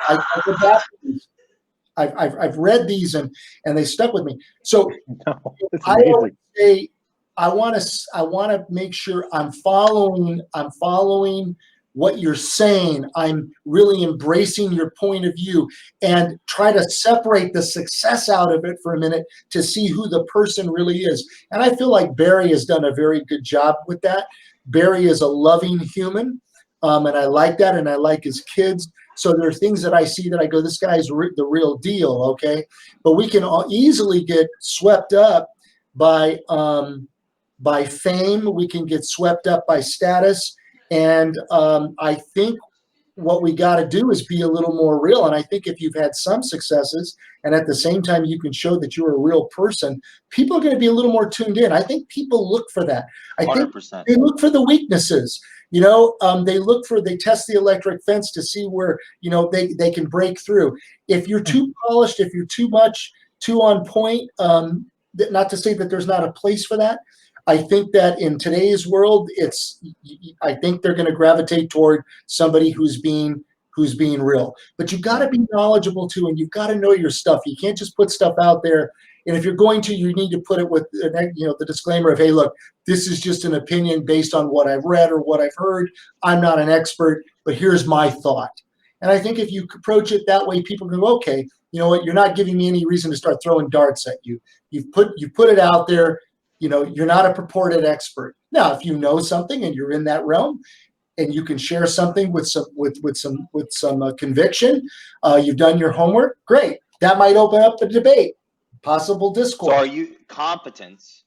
[SPEAKER 3] I've read these and they stuck with me. So I would say I want to make sure I'm following what you're saying. I'm really embracing your point of view and try to separate the success out of it for a minute to see who the person really is. And I feel like Barry has done a very good job with that. Barry is a loving human, and I like that, and I like his kids. So there are things that I see that I go, this guy's the real deal, okay? But we can easily get swept up by fame. We can get swept up by status. And I think what we got to do is be a little more real. And I think if you've had some successes and at the same time you can show that you're a real person, people are going to be a little more tuned in. I think people look for that. I
[SPEAKER 1] 100%.
[SPEAKER 3] think they look for the weaknesses. They test the electric fence to see where, they can break through. If you're too polished, if you're too on point, not to say that there's not a place for that. I think that in today's world, I think they're going to gravitate toward somebody who's being real. But you've got to be knowledgeable too, and you've got to know your stuff. You can't just put stuff out there. And if you're going to, you need to put it with the disclaimer of, hey, look, this is just an opinion based on what I've read or what I've heard. I'm not an expert, but here's my thought. And I think if you approach it that way, people go, okay, you know what? You're not giving me any reason to start throwing darts at you. You've put it out there. You're not a purported expert. Now, if you know something and you're in that realm and you can share something with some conviction, you've done your homework, great. That might open up a debate, possible discourse.
[SPEAKER 1] So competence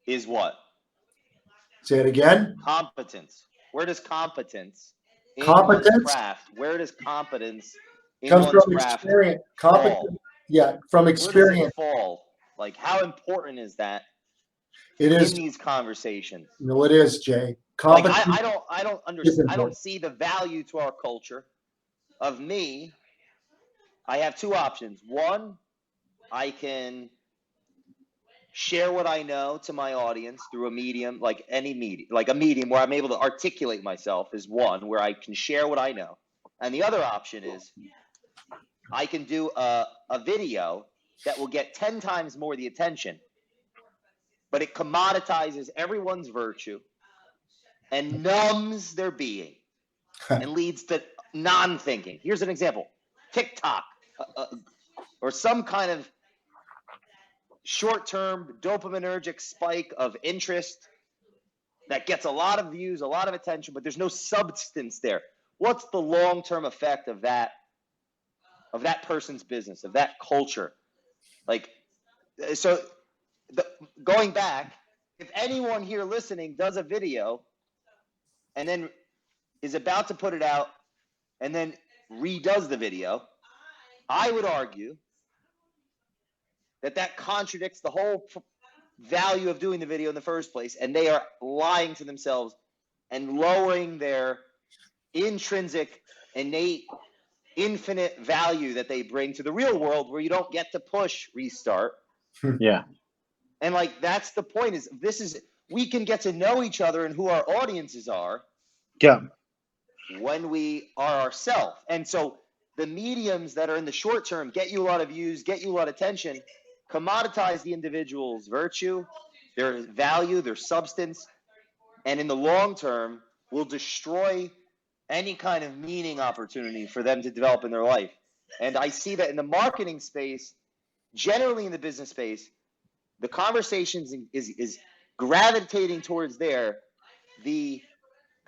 [SPEAKER 1] is what?
[SPEAKER 3] Say it again.
[SPEAKER 1] Competence. Where does competence in
[SPEAKER 3] Competence?
[SPEAKER 1] one's craft? Where does competence in
[SPEAKER 3] Comes
[SPEAKER 1] one's
[SPEAKER 3] from
[SPEAKER 1] craft
[SPEAKER 3] experience.
[SPEAKER 1] fall?
[SPEAKER 3] Yeah, from
[SPEAKER 1] Where does
[SPEAKER 3] experience,
[SPEAKER 1] it fall? Like, how important is that
[SPEAKER 3] it
[SPEAKER 1] in
[SPEAKER 3] is.
[SPEAKER 1] these conversations?
[SPEAKER 3] No, it is, Jay.
[SPEAKER 1] Like,
[SPEAKER 3] Competence
[SPEAKER 1] I don't
[SPEAKER 3] is
[SPEAKER 1] understand. I don't
[SPEAKER 3] important.
[SPEAKER 1] see the value to our culture of me. I have two options. One, I can share what I know to my audience through a medium, like any medium, like a medium where I'm able to articulate myself is one, where I can share what I know. And the other option is I can do a video that will get 10 times more the attention, but it commoditizes everyone's virtue and numbs their being and leads to non-thinking. Here's an example. TikTok or some kind of short-term dopaminergic spike of interest that gets a lot of views, a lot of attention, but there's no substance there. What's the long-term effect of that person's business, of that culture? Like, so going back, if anyone here listening does a video and then is about to put it out and then redoes the video, I would argue that that contradicts the whole value of doing the video in the first place, and they are lying to themselves and lowering their intrinsic, innate, infinite value that they bring to the real world, where you don't get to push restart.
[SPEAKER 2] Yeah.
[SPEAKER 1] And like, that's the point, is this is, we can get to know each other and who our audiences are
[SPEAKER 2] Yeah.
[SPEAKER 1] when we are ourselves. And so the mediums that are in the short term get you a lot of views, get you a lot of attention, commoditize the individual's virtue, their value, their substance, and in the long term will destroy any kind of meaning opportunity for them to develop in their life. And I see that in the marketing space, generally in the business space, the conversations is gravitating towards there. The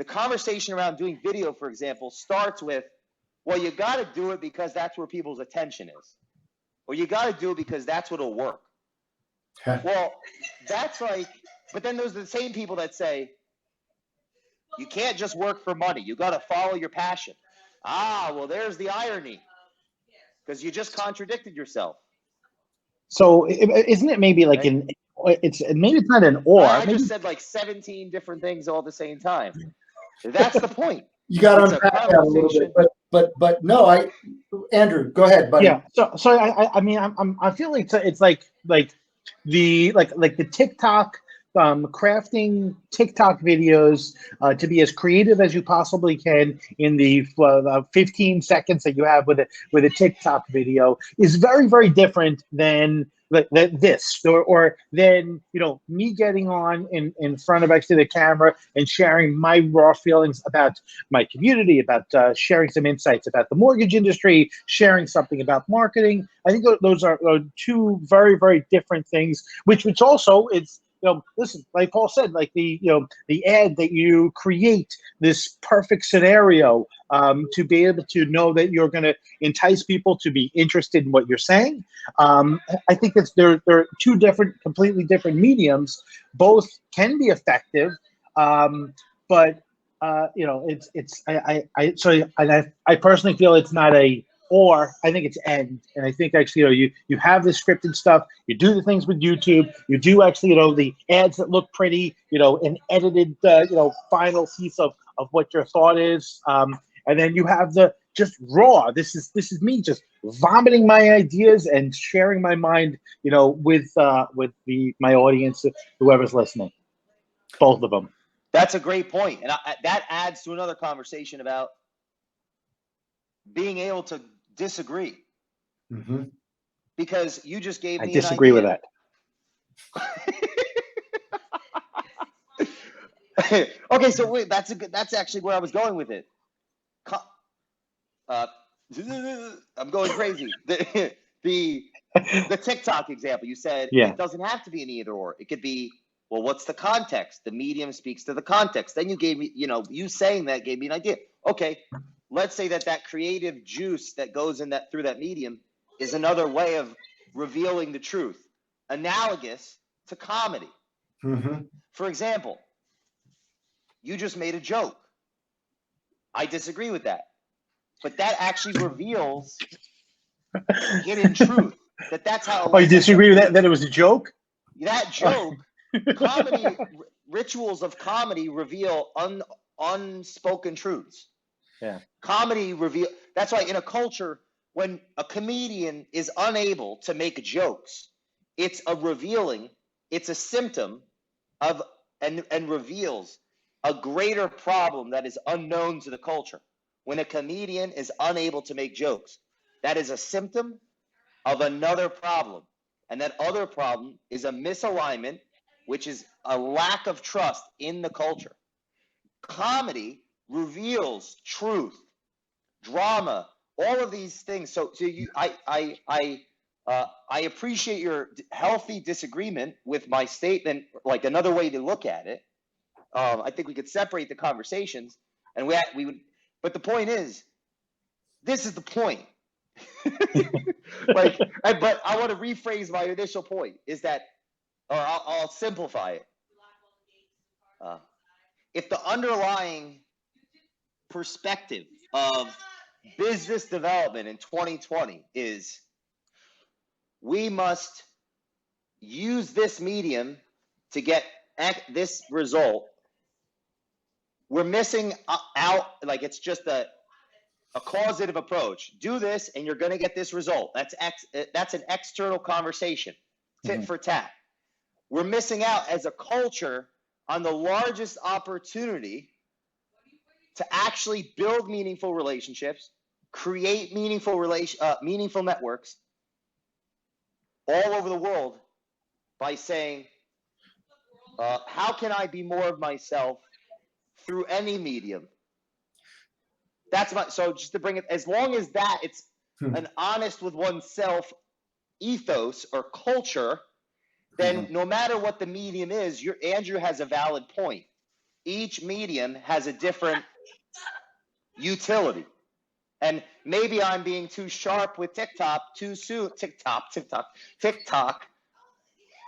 [SPEAKER 1] conversation around doing video, for example, starts with, well, you got to do it because that's where people's attention is, or you got to do it because that's what'll work. Well, that's like, but then there's the same people that say, you can't just work for money. You got to follow your passion. Ah, well, there's the irony, because you just contradicted yourself.
[SPEAKER 2] So isn't it maybe like
[SPEAKER 1] Right.
[SPEAKER 2] it's maybe it's not an or.
[SPEAKER 1] I
[SPEAKER 2] Maybe
[SPEAKER 1] just said like 17 different things all at the same time. That's the point.
[SPEAKER 3] You got to
[SPEAKER 1] It's a
[SPEAKER 3] unpack that a little bit,
[SPEAKER 1] conversation.
[SPEAKER 3] but no, Andrew, go ahead, buddy.
[SPEAKER 2] yeah. So I mean I feel like it's like the TikTok crafting TikTok videos to be as creative as you possibly can in the 15 seconds that you have with a TikTok video is very, very different than this or then me getting on in front of actually the camera and sharing my raw feelings about my community, about sharing some insights about the mortgage industry, sharing something about marketing. I think those are two very, very different things, which also it's, listen, like Paul said, like the ad that you create this perfect scenario to be able to know that you're going to entice people to be interested in what you're saying. I think there are two completely different mediums. Both can be effective, but I personally feel it's not a or. I think it's and I think actually you have the scripted stuff, you do the things with YouTube, you do actually the ads that look pretty, an edited final piece of what your thought is, and then you have the just raw, this is me just vomiting my ideas and sharing my mind with my audience, whoever's listening, both of them.
[SPEAKER 1] That's a great point, and that adds to another conversation about being able to disagree.
[SPEAKER 3] Mm-hmm.
[SPEAKER 1] Because you just gave me
[SPEAKER 2] I disagree with that.
[SPEAKER 1] Okay, so wait, that's actually where I was going with it. I'm going crazy. The TikTok example, you said It doesn't have to be an either or. It could be, well, what's the context? The medium speaks to the context. Then you gave me, you saying that gave me an idea. Okay, let's say that creative juice that goes in through that medium is another way of revealing the truth, analogous to comedy.
[SPEAKER 3] Mm-hmm.
[SPEAKER 1] For example, you just made a joke. I disagree with that, but that actually reveals hidden truth. that's how.
[SPEAKER 2] Oh, you disagree with that? That it was a joke?
[SPEAKER 1] That joke, comedy, rituals of comedy reveal unspoken truths.
[SPEAKER 2] Yeah.
[SPEAKER 1] Comedy reveal. That's why in a culture, when a comedian is unable to make jokes, it's a symptom of, and reveals a greater problem that is unknown to the culture. When a comedian is unable to make jokes, that is a symptom of another problem. And that other problem is a misalignment, which is a lack of trust in the culture. Comedy reveals truth, drama, all of these things. So I appreciate your healthy disagreement with my statement. Like, another way to look at it, I think we could separate the conversations, and we would. But the point is, this is the point. But I want to rephrase my initial point. Is that, or I'll simplify it. If the underlying perspective of business development in 2020 is we must use this medium to get this result, we're missing out. Like, it's just a causative approach. Do this and you're going to get this result. That's an external conversation, tit for tat. We're missing out as a culture on the largest opportunity to actually build meaningful relationships, create meaningful networks all over the world by saying, how can I be more of myself through any medium? So just to bring it, as long as that it's an honest with oneself ethos or culture, then no matter what the medium is, Andrew has a valid point. Each medium has a different utility. And maybe I'm being too sharp with TikTok too soon. TikTok,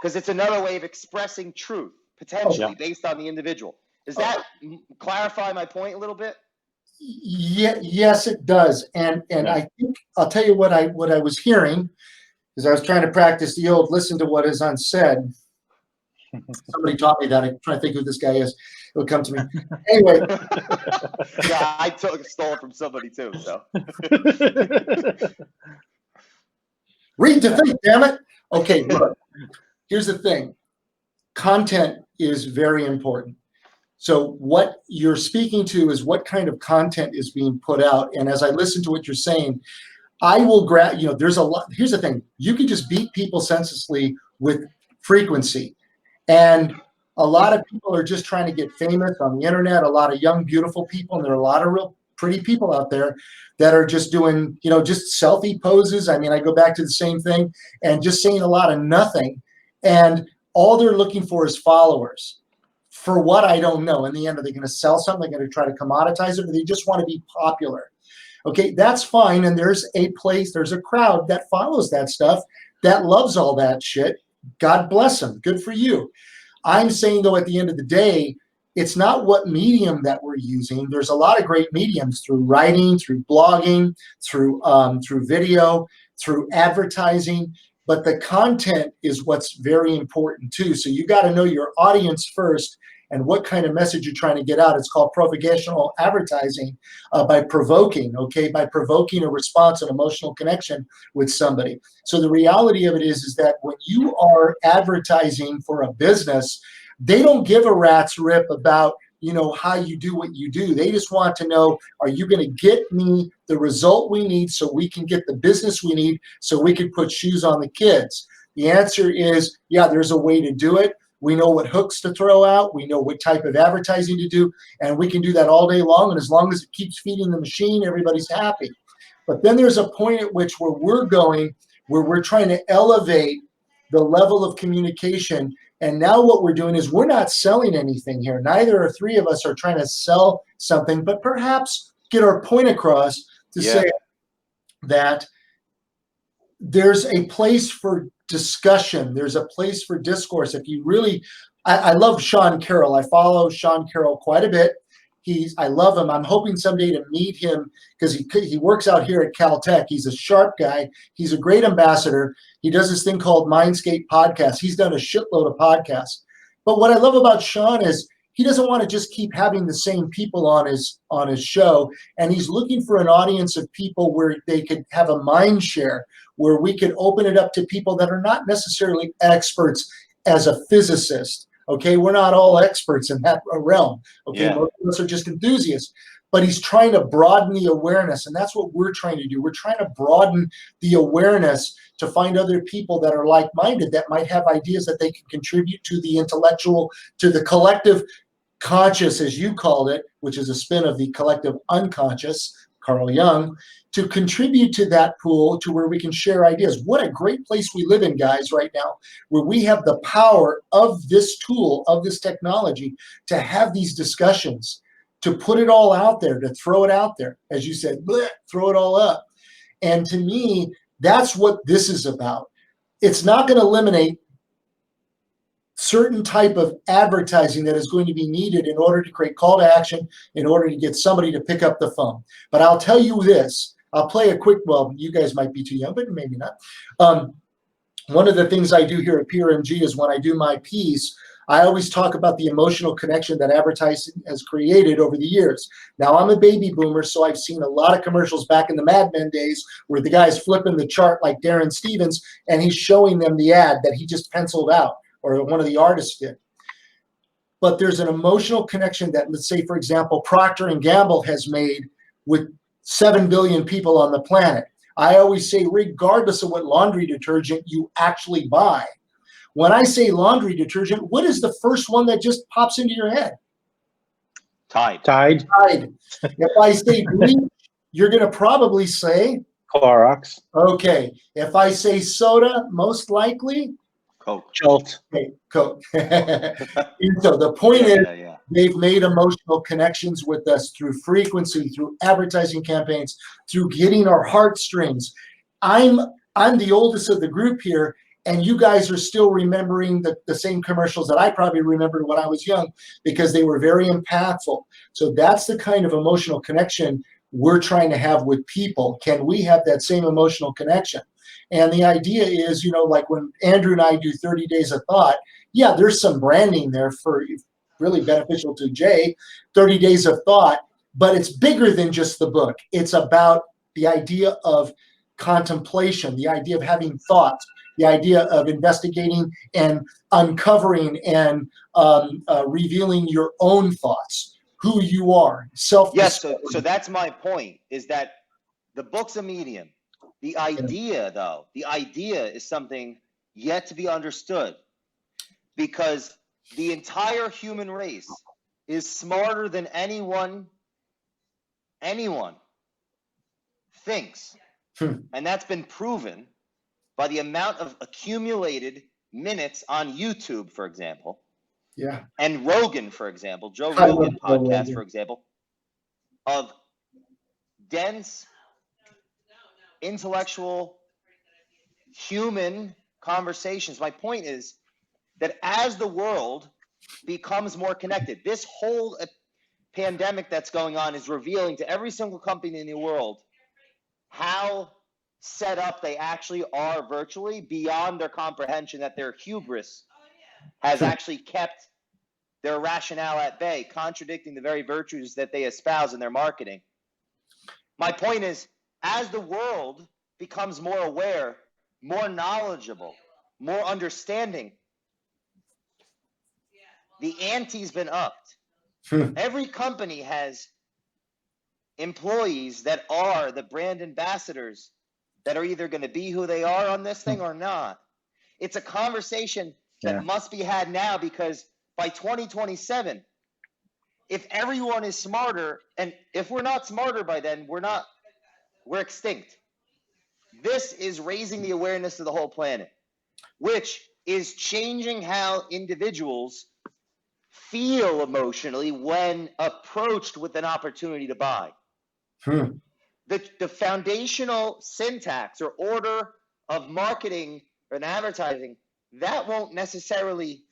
[SPEAKER 1] because it's another way of expressing truth, potentially, based on the individual. Does that clarify my point a little bit?
[SPEAKER 3] Yeah, yes, it does. And I think I'll tell you what I was hearing, because I was trying to practice the old listen to what is unsaid. Somebody taught me that. I'm trying to think who this guy is. It would come to me. Anyway.
[SPEAKER 1] Yeah, I stole it from somebody too. So
[SPEAKER 3] read to think, damn it. Okay, look. Here's the thing. Content is very important. So what you're speaking to is what kind of content is being put out. And as I listen to what you're saying, I will grab, there's a lot. Here's the thing. You can just beat people senselessly with frequency. And a lot of people are just trying to get famous on the internet, a lot of young, beautiful people. And there are a lot of real pretty people out there that are just doing, just selfie poses. I mean, I go back to the same thing and just saying a lot of nothing. And all they're looking for is followers. For what, I don't know. In the end, are they going to sell something? They're going to try to commoditize it, or they just want to be popular? Okay, that's fine. And there's a crowd that follows that stuff, that loves all that shit. God bless them. Good for you. I'm saying, though, at the end of the day, it's not what medium that we're using. There's a lot of great mediums through writing, through blogging, through video, through advertising. But the content is what's very important too. So you got to know your audience first and what kind of message you're trying to get out. It's called provocational advertising, by provoking a response, an emotional connection with somebody. So the reality of it is that when you are advertising for a business, they don't give a rat's rip about how you do what you do. They just want to know, are you going to get me the result we need so we can get the business we need so we can put shoes on the kids? The answer is, yeah, there's a way to do it. We know what hooks to throw out. We know what type of advertising to do, and we can do that all day long. And as long as it keeps feeding the machine, everybody's happy. But then there's a point at which where we're trying to elevate the level of communication. And now what we're doing is we're not selling anything here. Neither or three of us are trying to sell something, but perhaps get our point across to say that there's a place for discussion. There's a place for discourse. If you really, I love Sean Carroll. I follow Sean Carroll quite a bit. I love him. I'm hoping someday to meet him because he works out here at Caltech. He's a sharp guy. He's a great ambassador. He does this thing called Mindscape Podcast. He's done a shitload of podcasts. But what I love about Sean is he doesn't want to just keep having the same people on his show, and he's looking for an audience of people where they could have a mind share, where we could open it up to people that are not necessarily experts as a physicist. Okay, we're not all experts in that realm. Okay,
[SPEAKER 1] Yeah.
[SPEAKER 3] most of us are just enthusiasts. But he's trying to broaden the awareness, and that's what we're trying to do. We're trying to broaden the awareness to find other people that are like-minded that might have ideas that they can contribute to the intellectual, to the collective conscious, as you called it, which is a spin of the collective unconscious, Carl Jung, to contribute to that pool to where we can share ideas. What a great place we live in, guys, right now, where we have the power of this tool, of this technology, to have these discussions, to put it all out there, to throw it out there. As you said, bleh, throw it all up. And to me, that's what this is about. It's not going to eliminate certain type of advertising that is going to be needed in order to create call to action, in order to get somebody to pick up the phone. But I'll tell you this, I'll play a quick, well, you guys might be too young, but maybe not. One of the things I do here at PRMG is when I do my piece, I always talk about the emotional connection that advertising has created over the years. Now, I'm a baby boomer, so I've seen a lot of commercials back in the Mad Men days where the guy's flipping the chart like Darren Stevens, and he's showing them the ad that he just penciled out, or one of the artists did. But there's an emotional connection that, let's say, for example, Procter & Gamble has made with 7 billion people on the planet. I always say, regardless of what laundry detergent you actually buy, when I say laundry detergent, what is the first one that just pops into your head?
[SPEAKER 1] Tide.
[SPEAKER 2] Tide.
[SPEAKER 3] If I say bleach, you're going to probably say?
[SPEAKER 2] Clorox.
[SPEAKER 3] Okay. If I say soda, most likely?
[SPEAKER 1] Coke.
[SPEAKER 2] Jolt.
[SPEAKER 3] Okay, Coke. So the point is, they've made emotional connections with us through frequency, through advertising campaigns, through hitting our heartstrings. I'm the oldest of the group here, and you guys are still remembering the same commercials that I probably remembered when I was young because they were very impactful. So that's the kind of emotional connection we're trying to have with people. Can we have that same emotional connection? And the idea is, you know, like when Andrew and I do 30 Days of Thought, yeah, there's some branding there for really beneficial to Jay, 30 Days of Thought, but it's bigger than just the book. It's about the idea of contemplation, the idea of having thoughts, the idea of investigating and uncovering and revealing your own thoughts, who you are, self-discovery.
[SPEAKER 1] Yes, so that's my point, is that the book's a medium. The idea, though, the idea is something yet to be understood, because the entire human race is smarter than anyone thinks. And that's been proven by the amount of accumulated minutes on YouTube, for example.
[SPEAKER 3] Yeah.
[SPEAKER 1] And Rogan, for example, Joe Rogan podcast, for example, of dense, intellectual, human conversations. My point is that as the world becomes more connected, this whole pandemic that's going on is revealing to every single company in the world how set up they actually are virtually, beyond their comprehension, that their hubris has actually kept their rationale at bay, contradicting the very virtues that they espouse in their marketing. My point is, as the world becomes more aware, more knowledgeable, more understanding, the ante's been upped. Every company has employees that are the brand ambassadors that are either going to be who they are on this thing or not. It's a conversation that must be had now, because by 2027, if everyone is smarter, and if we're not smarter by then, we're extinct. This is raising the awareness of the whole planet, which is changing how individuals feel emotionally when approached with an opportunity to buy. The foundational syntax or order of marketing and advertising, that won't necessarily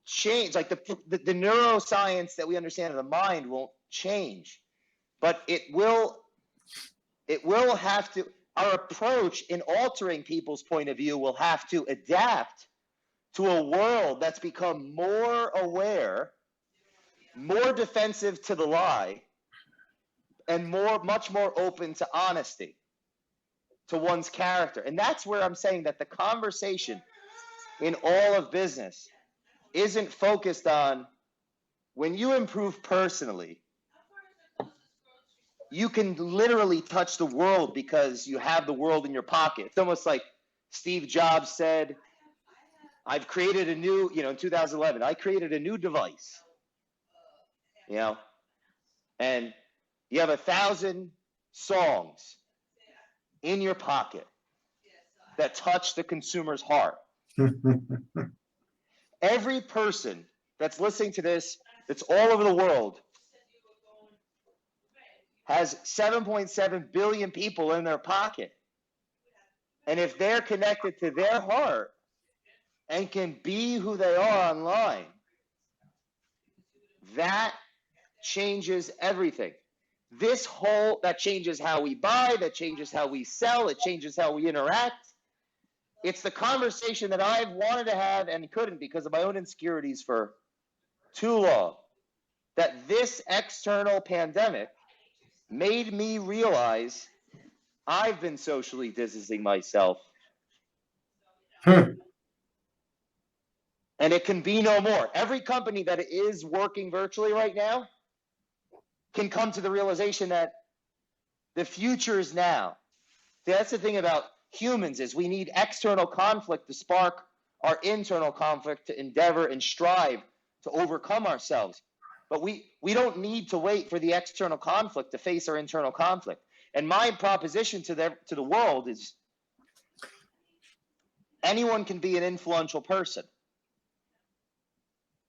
[SPEAKER 1] change. Like the neuroscience that we understand of the mind won't change, but it will have to, our approach in altering people's point of view will have to adapt to a world that's become more aware, more defensive to the lie, and much more open to honesty, to one's character. And that's where I'm saying that the conversation in all of business isn't focused on, when you improve personally, you can literally touch the world because you have the world in your pocket. It's almost like Steve Jobs said, I've created a new, in 2011, I created a new device, and you have 1,000 songs in your pocket that touch the consumer's heart. Every person that's listening to this, that's all over the world, has 7.7 billion people in their pocket. And if they're connected to their heart and can be who they are online, that changes everything. That changes how we buy, that changes how we sell, it changes how we interact. It's the conversation that I've wanted to have and couldn't because of my own insecurities for too long. That this external pandemic made me realize I've been socially distancing myself. And it can be no more. Every company that is working virtually right now can come to the realization that the future is now. That's the thing about humans, is we need external conflict to spark our internal conflict, to endeavor and strive to overcome ourselves. But we don't need to wait for the external conflict to face our internal conflict. And my proposition to the world is, anyone can be an influential person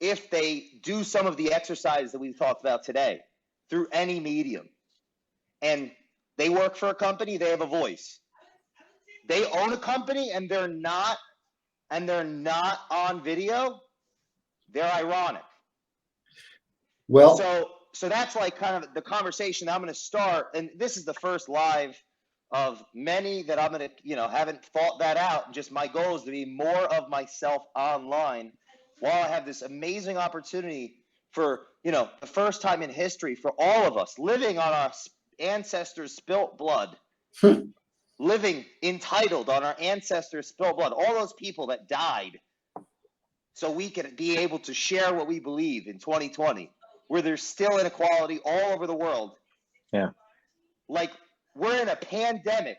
[SPEAKER 1] if they do some of the exercises that we've talked about today through any medium. And they work for a company, they have a voice. They own a company and they're not on video, they're ironic.
[SPEAKER 3] Well,
[SPEAKER 1] so that's like kind of the conversation I'm going to start. And this is the first live of many that I'm going to, haven't thought that out. Just my goal is to be more of myself online while I have this amazing opportunity for, the first time in history for all of us living on our ancestors' spilt blood, living entitled on our ancestors' spilt blood, all those people that died so we can be able to share what we believe in 2020. Where there's still inequality all over the world.
[SPEAKER 2] Yeah.
[SPEAKER 1] Like, we're in a pandemic,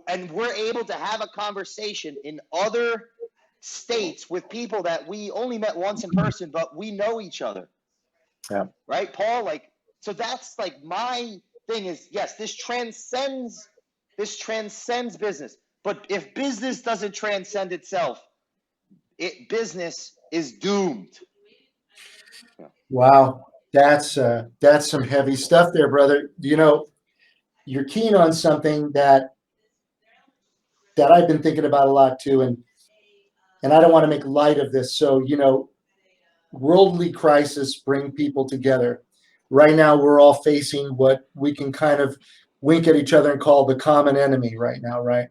[SPEAKER 1] and we're able to have a conversation in other states with people that we only met once in person, but we know each other.
[SPEAKER 2] Yeah.
[SPEAKER 1] Right, Paul? So that's my thing is, yes, this transcends business. But if business doesn't transcend itself, business is doomed.
[SPEAKER 3] wow, that's some heavy stuff there, brother. You're keen on something that I've been thinking about a lot too, and I don't want to make light of this. So, worldly crisis bring people together. Right now, we're all facing what we can kind of wink at each other and call the common enemy right now, right?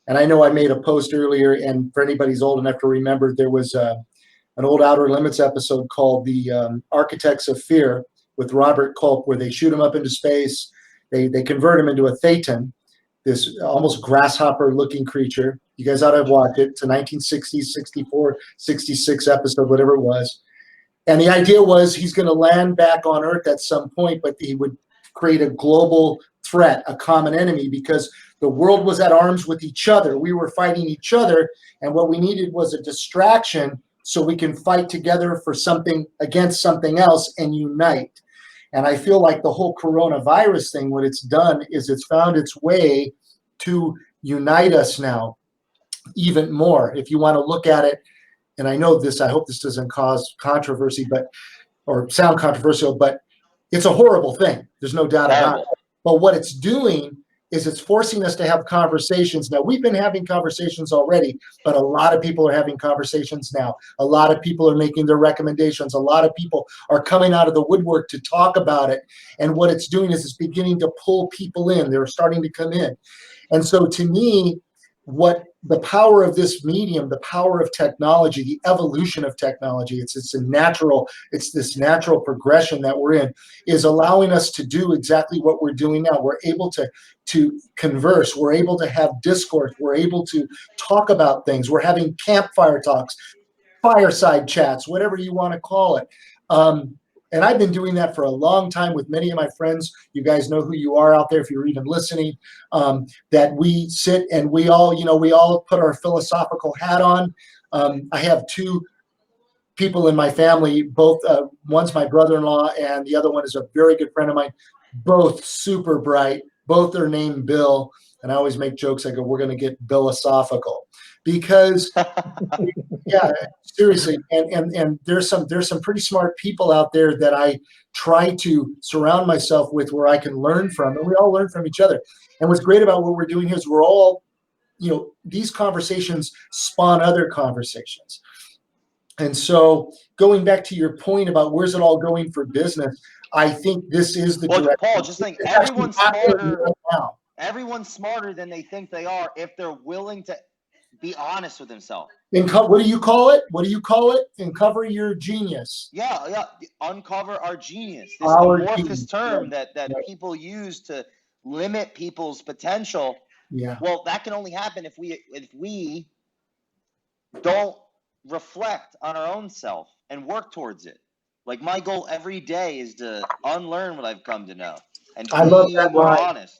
[SPEAKER 3] And I know I made a post earlier, and for anybody who's old enough to remember, there was an old Outer Limits episode called The Architects of Fear with Robert Culp, where they shoot him up into space. They convert him into a Thetan, this almost grasshopper-looking creature. You guys ought to have watched it. It's a 1960s, 64, 66 episode, whatever it was. And the idea was he's going to land back on Earth at some point, but he would create a global threat, a common enemy, because the world was at arms with each other. We were fighting each other, and what we needed was a distraction so we can fight together for something against something else and unite. And I feel like the whole coronavirus thing, what it's done is it's found its way to unite us now even more. If you want to look at it, and I know this, I hope this doesn't cause controversy, or sound controversial, but it's a horrible thing. There's no doubt about it. But what it's doing is it's forcing us to have conversations. Now, we've been having conversations already, but a lot of people are having conversations now. A lot of people are making their recommendations. A lot of people are coming out of the woodwork to talk about it. And what it's doing is it's beginning to pull people in. They're starting to come in. And so to me, what the power of this medium, the power of technology, the evolution of technology, it's this natural progression that we're in, is allowing us to do exactly what we're doing now. We're able to converse, we're able to have discourse, we're able to talk about things. We're having campfire talks, fireside chats, whatever you want to call it. And I've been doing that for a long time with many of my friends. You guys know who you are out there if you're even listening, that we sit and we all put our philosophical hat on. I have two people in my family, both one's my brother-in-law and the other one is a very good friend of mine, both super bright, both are named Bill. And I always make jokes. I go, we're going to get philosophical because yeah, seriously. And there's some pretty smart people out there that I try to surround myself with where I can learn from, and we all learn from each other. And what's great about what we're doing here is we're all, these conversations spawn other conversations. And so going back to your point about where's it all going for business, I think this is the direction.
[SPEAKER 1] Paul, just think everyone's smarter right now. Everyone's smarter than they think they are if they're willing to be honest with themselves.
[SPEAKER 3] What do you call it? What do you call it? Uncover your genius.
[SPEAKER 1] Yeah. Uncover our genius. This amorphous term that people use to limit people's potential.
[SPEAKER 3] Yeah.
[SPEAKER 1] Well, that can only happen if we don't reflect on our own self and work towards it. Like my goal every day is to unlearn what I've come to know and be more honest.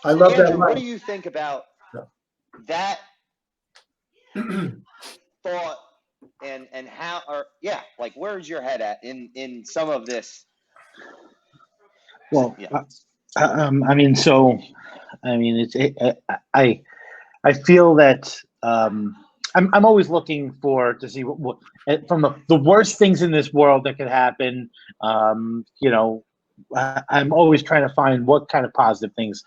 [SPEAKER 3] I love
[SPEAKER 1] Andrew,
[SPEAKER 3] that.
[SPEAKER 1] What do you think about that thought and how, or like where's your head at in some of this?
[SPEAKER 2] Well, I feel that I'm always looking to see what from the worst things in this world that could happen. I'm always trying to find what kind of positive things,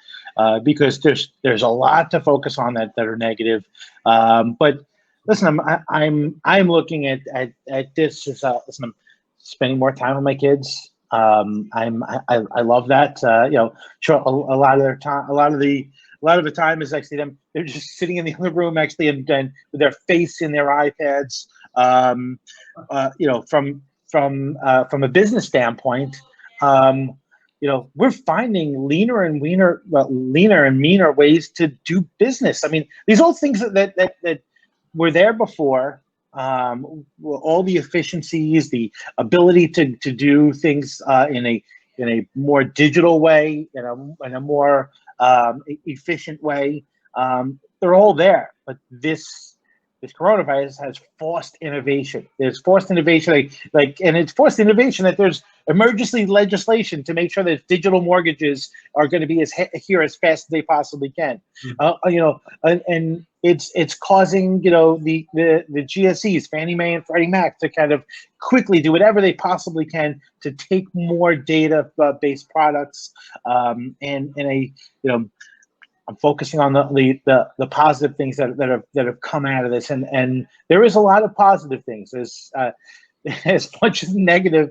[SPEAKER 2] because there's a lot to focus on that are negative. But listen, I'm looking at this as listen, I'm spending more time with my kids. I love that. Sure, a lot of the time is actually them. They're just sitting in the other room actually, and with their face in their iPads. From a business standpoint, we're finding leaner and meaner ways to do business. I mean, these old things that were there before, all the efficiencies, the ability to do things in a more digital way, in a more efficient way, they're all there. But this coronavirus has forced innovation. There's forced innovation, and it's forced innovation that there's emergency legislation to make sure that digital mortgages are going to be here as fast as they possibly can. And it's causing the GSEs, Fannie Mae and Freddie Mac, to kind of quickly do whatever they possibly can to take more data based products, I'm focusing on the positive things that have come out of this, and there is a lot of positive things. There's as much as negative,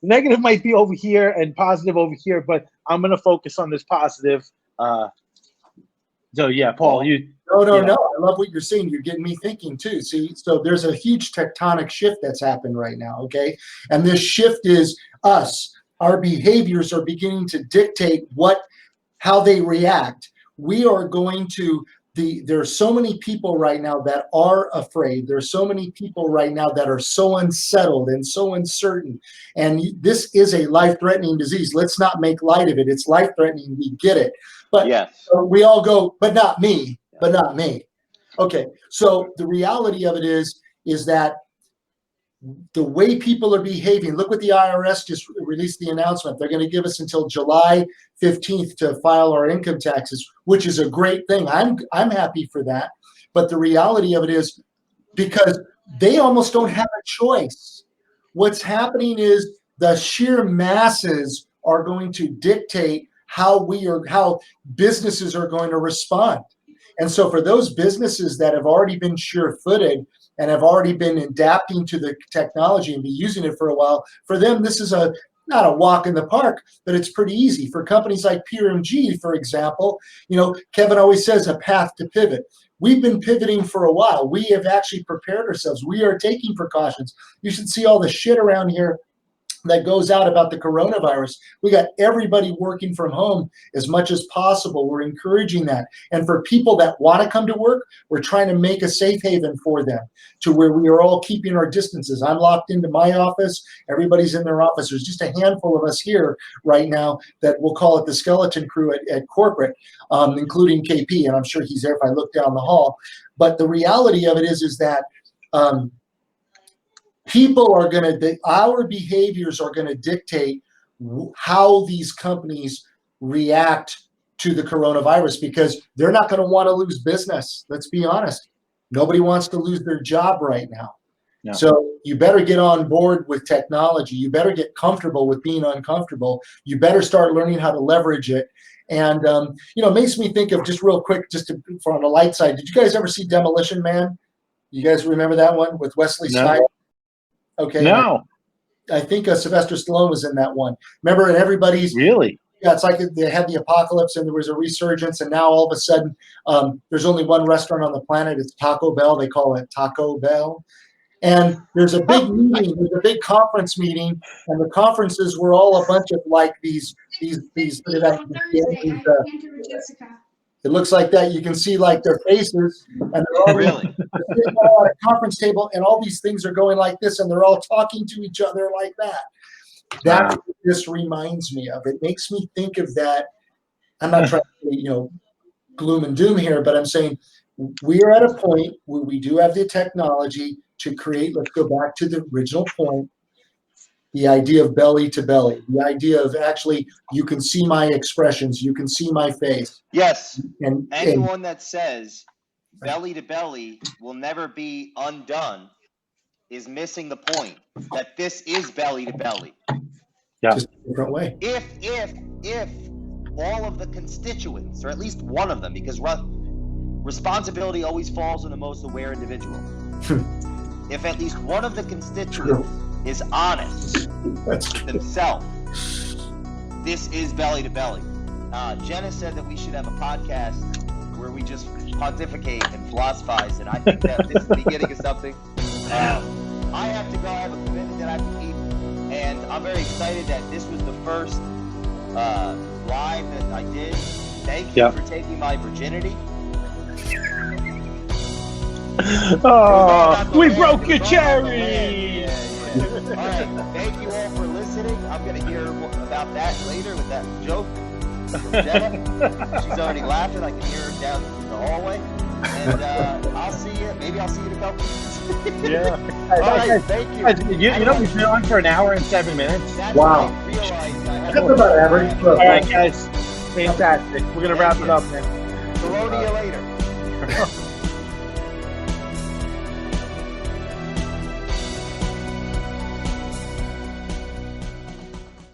[SPEAKER 2] negative might be over here and positive over here, but I'm going to focus on this positive. So yeah, Paul, you.
[SPEAKER 3] No. I love what you're saying. You're getting me thinking too. See, so there's a huge tectonic shift that's happened right now. Okay, and this shift is us. Our behaviors are beginning to dictate how they react. We are going to there are so many people right now that are afraid. There's so many people right now that are so unsettled and so uncertain. And this is a life-threatening disease. Let's not make light of it. It's life-threatening. We get it. But
[SPEAKER 1] yes.
[SPEAKER 3] We all go, but not me, but not me. Okay. So the reality of it is that the way people are behaving, look what the IRS just released the announcement. They're going to give us until July 15th to file our income taxes, which is a great thing. I'm happy for that. But the reality of it is because they almost don't have a choice. What's happening is the sheer masses are going to dictate how businesses are going to respond. And so for those businesses that have already been sure-footed and have already been adapting to the technology and be using it for a while, for them, this is not a walk in the park, but it's pretty easy. For companies like PRMG, for example, Kevin always says a path to pivot. We've been pivoting for a while. We have actually prepared ourselves. We are taking precautions. You should see all the shit around here that goes out about the coronavirus. We got everybody working from home as much as possible. We're encouraging that. And for people that want to come to work, we're trying to make a safe haven for them to where we are all keeping our distances. I'm locked into my office. Everybody's in their office. There's just a handful of us here right now that we'll call it the skeleton crew at corporate, including KP. And I'm sure he's there if I look down the hall. But the reality of it is that our behaviors are going to dictate how these companies react to the coronavirus, because they're not going to want to lose business. Let's be honest. Nobody wants to lose their job right now. No. So you better get on board with technology. You better get comfortable with being uncomfortable. You better start learning how to leverage it. And, it makes me think of, just real quick, from the light side, did you guys ever see Demolition Man? You guys remember that one with Wesley Snipes? Okay.
[SPEAKER 2] No.
[SPEAKER 3] I think Sylvester Stallone was in that one. Remember, and everybody's
[SPEAKER 2] really.
[SPEAKER 3] Yeah, it's like they had the apocalypse and there was a resurgence, and now all of a sudden, there's only one restaurant on the planet. It's Taco Bell. They call it Taco Bell. And there's a big meeting. There's a big conference meeting, and the conferences were all a bunch of like these. It looks like that. You can see like their faces, and they're all
[SPEAKER 1] really
[SPEAKER 3] sitting on a conference table, and all these things are going like this, and they're all talking to each other like that. That's what this reminds me of. It makes me think of that. I'm not trying to, gloom and doom here, but I'm saying we are at a point where we do have the technology to create. Let's go back to the original point. The idea of belly to belly, the idea of actually you can see my expressions, you can see my face.
[SPEAKER 1] Yes. And anyone that says belly to belly will never be undone is missing the point that this is belly to belly.
[SPEAKER 2] Yeah.
[SPEAKER 3] Just a different way.
[SPEAKER 1] If all of the constituents, or at least one of them, because responsibility always falls on the most aware individual. If at least one of the constituents is honest with themselves, this is belly to belly. Jenna said that we should have a podcast where we just pontificate and philosophize, and I think that this is the beginning of something. I have to go. I have a commitment that I have to keep, and I'm very excited that this was the first live that I did. Thank you for taking my virginity.
[SPEAKER 2] Oh, we broke your cherry.
[SPEAKER 1] All right, thank you all for listening. I'm going to hear about that later with that joke from Jenna. She's already laughing. I can hear her down the hallway. And I'll see you. Maybe I'll see you in a couple weeks.
[SPEAKER 2] Yeah.
[SPEAKER 1] All right, thank you.
[SPEAKER 2] We've been on for an hour and 7 minutes.
[SPEAKER 3] Wow.
[SPEAKER 1] That's
[SPEAKER 3] about average.
[SPEAKER 2] All right, guys. Fantastic. We're going to wrap it up, man.
[SPEAKER 1] Corona you later.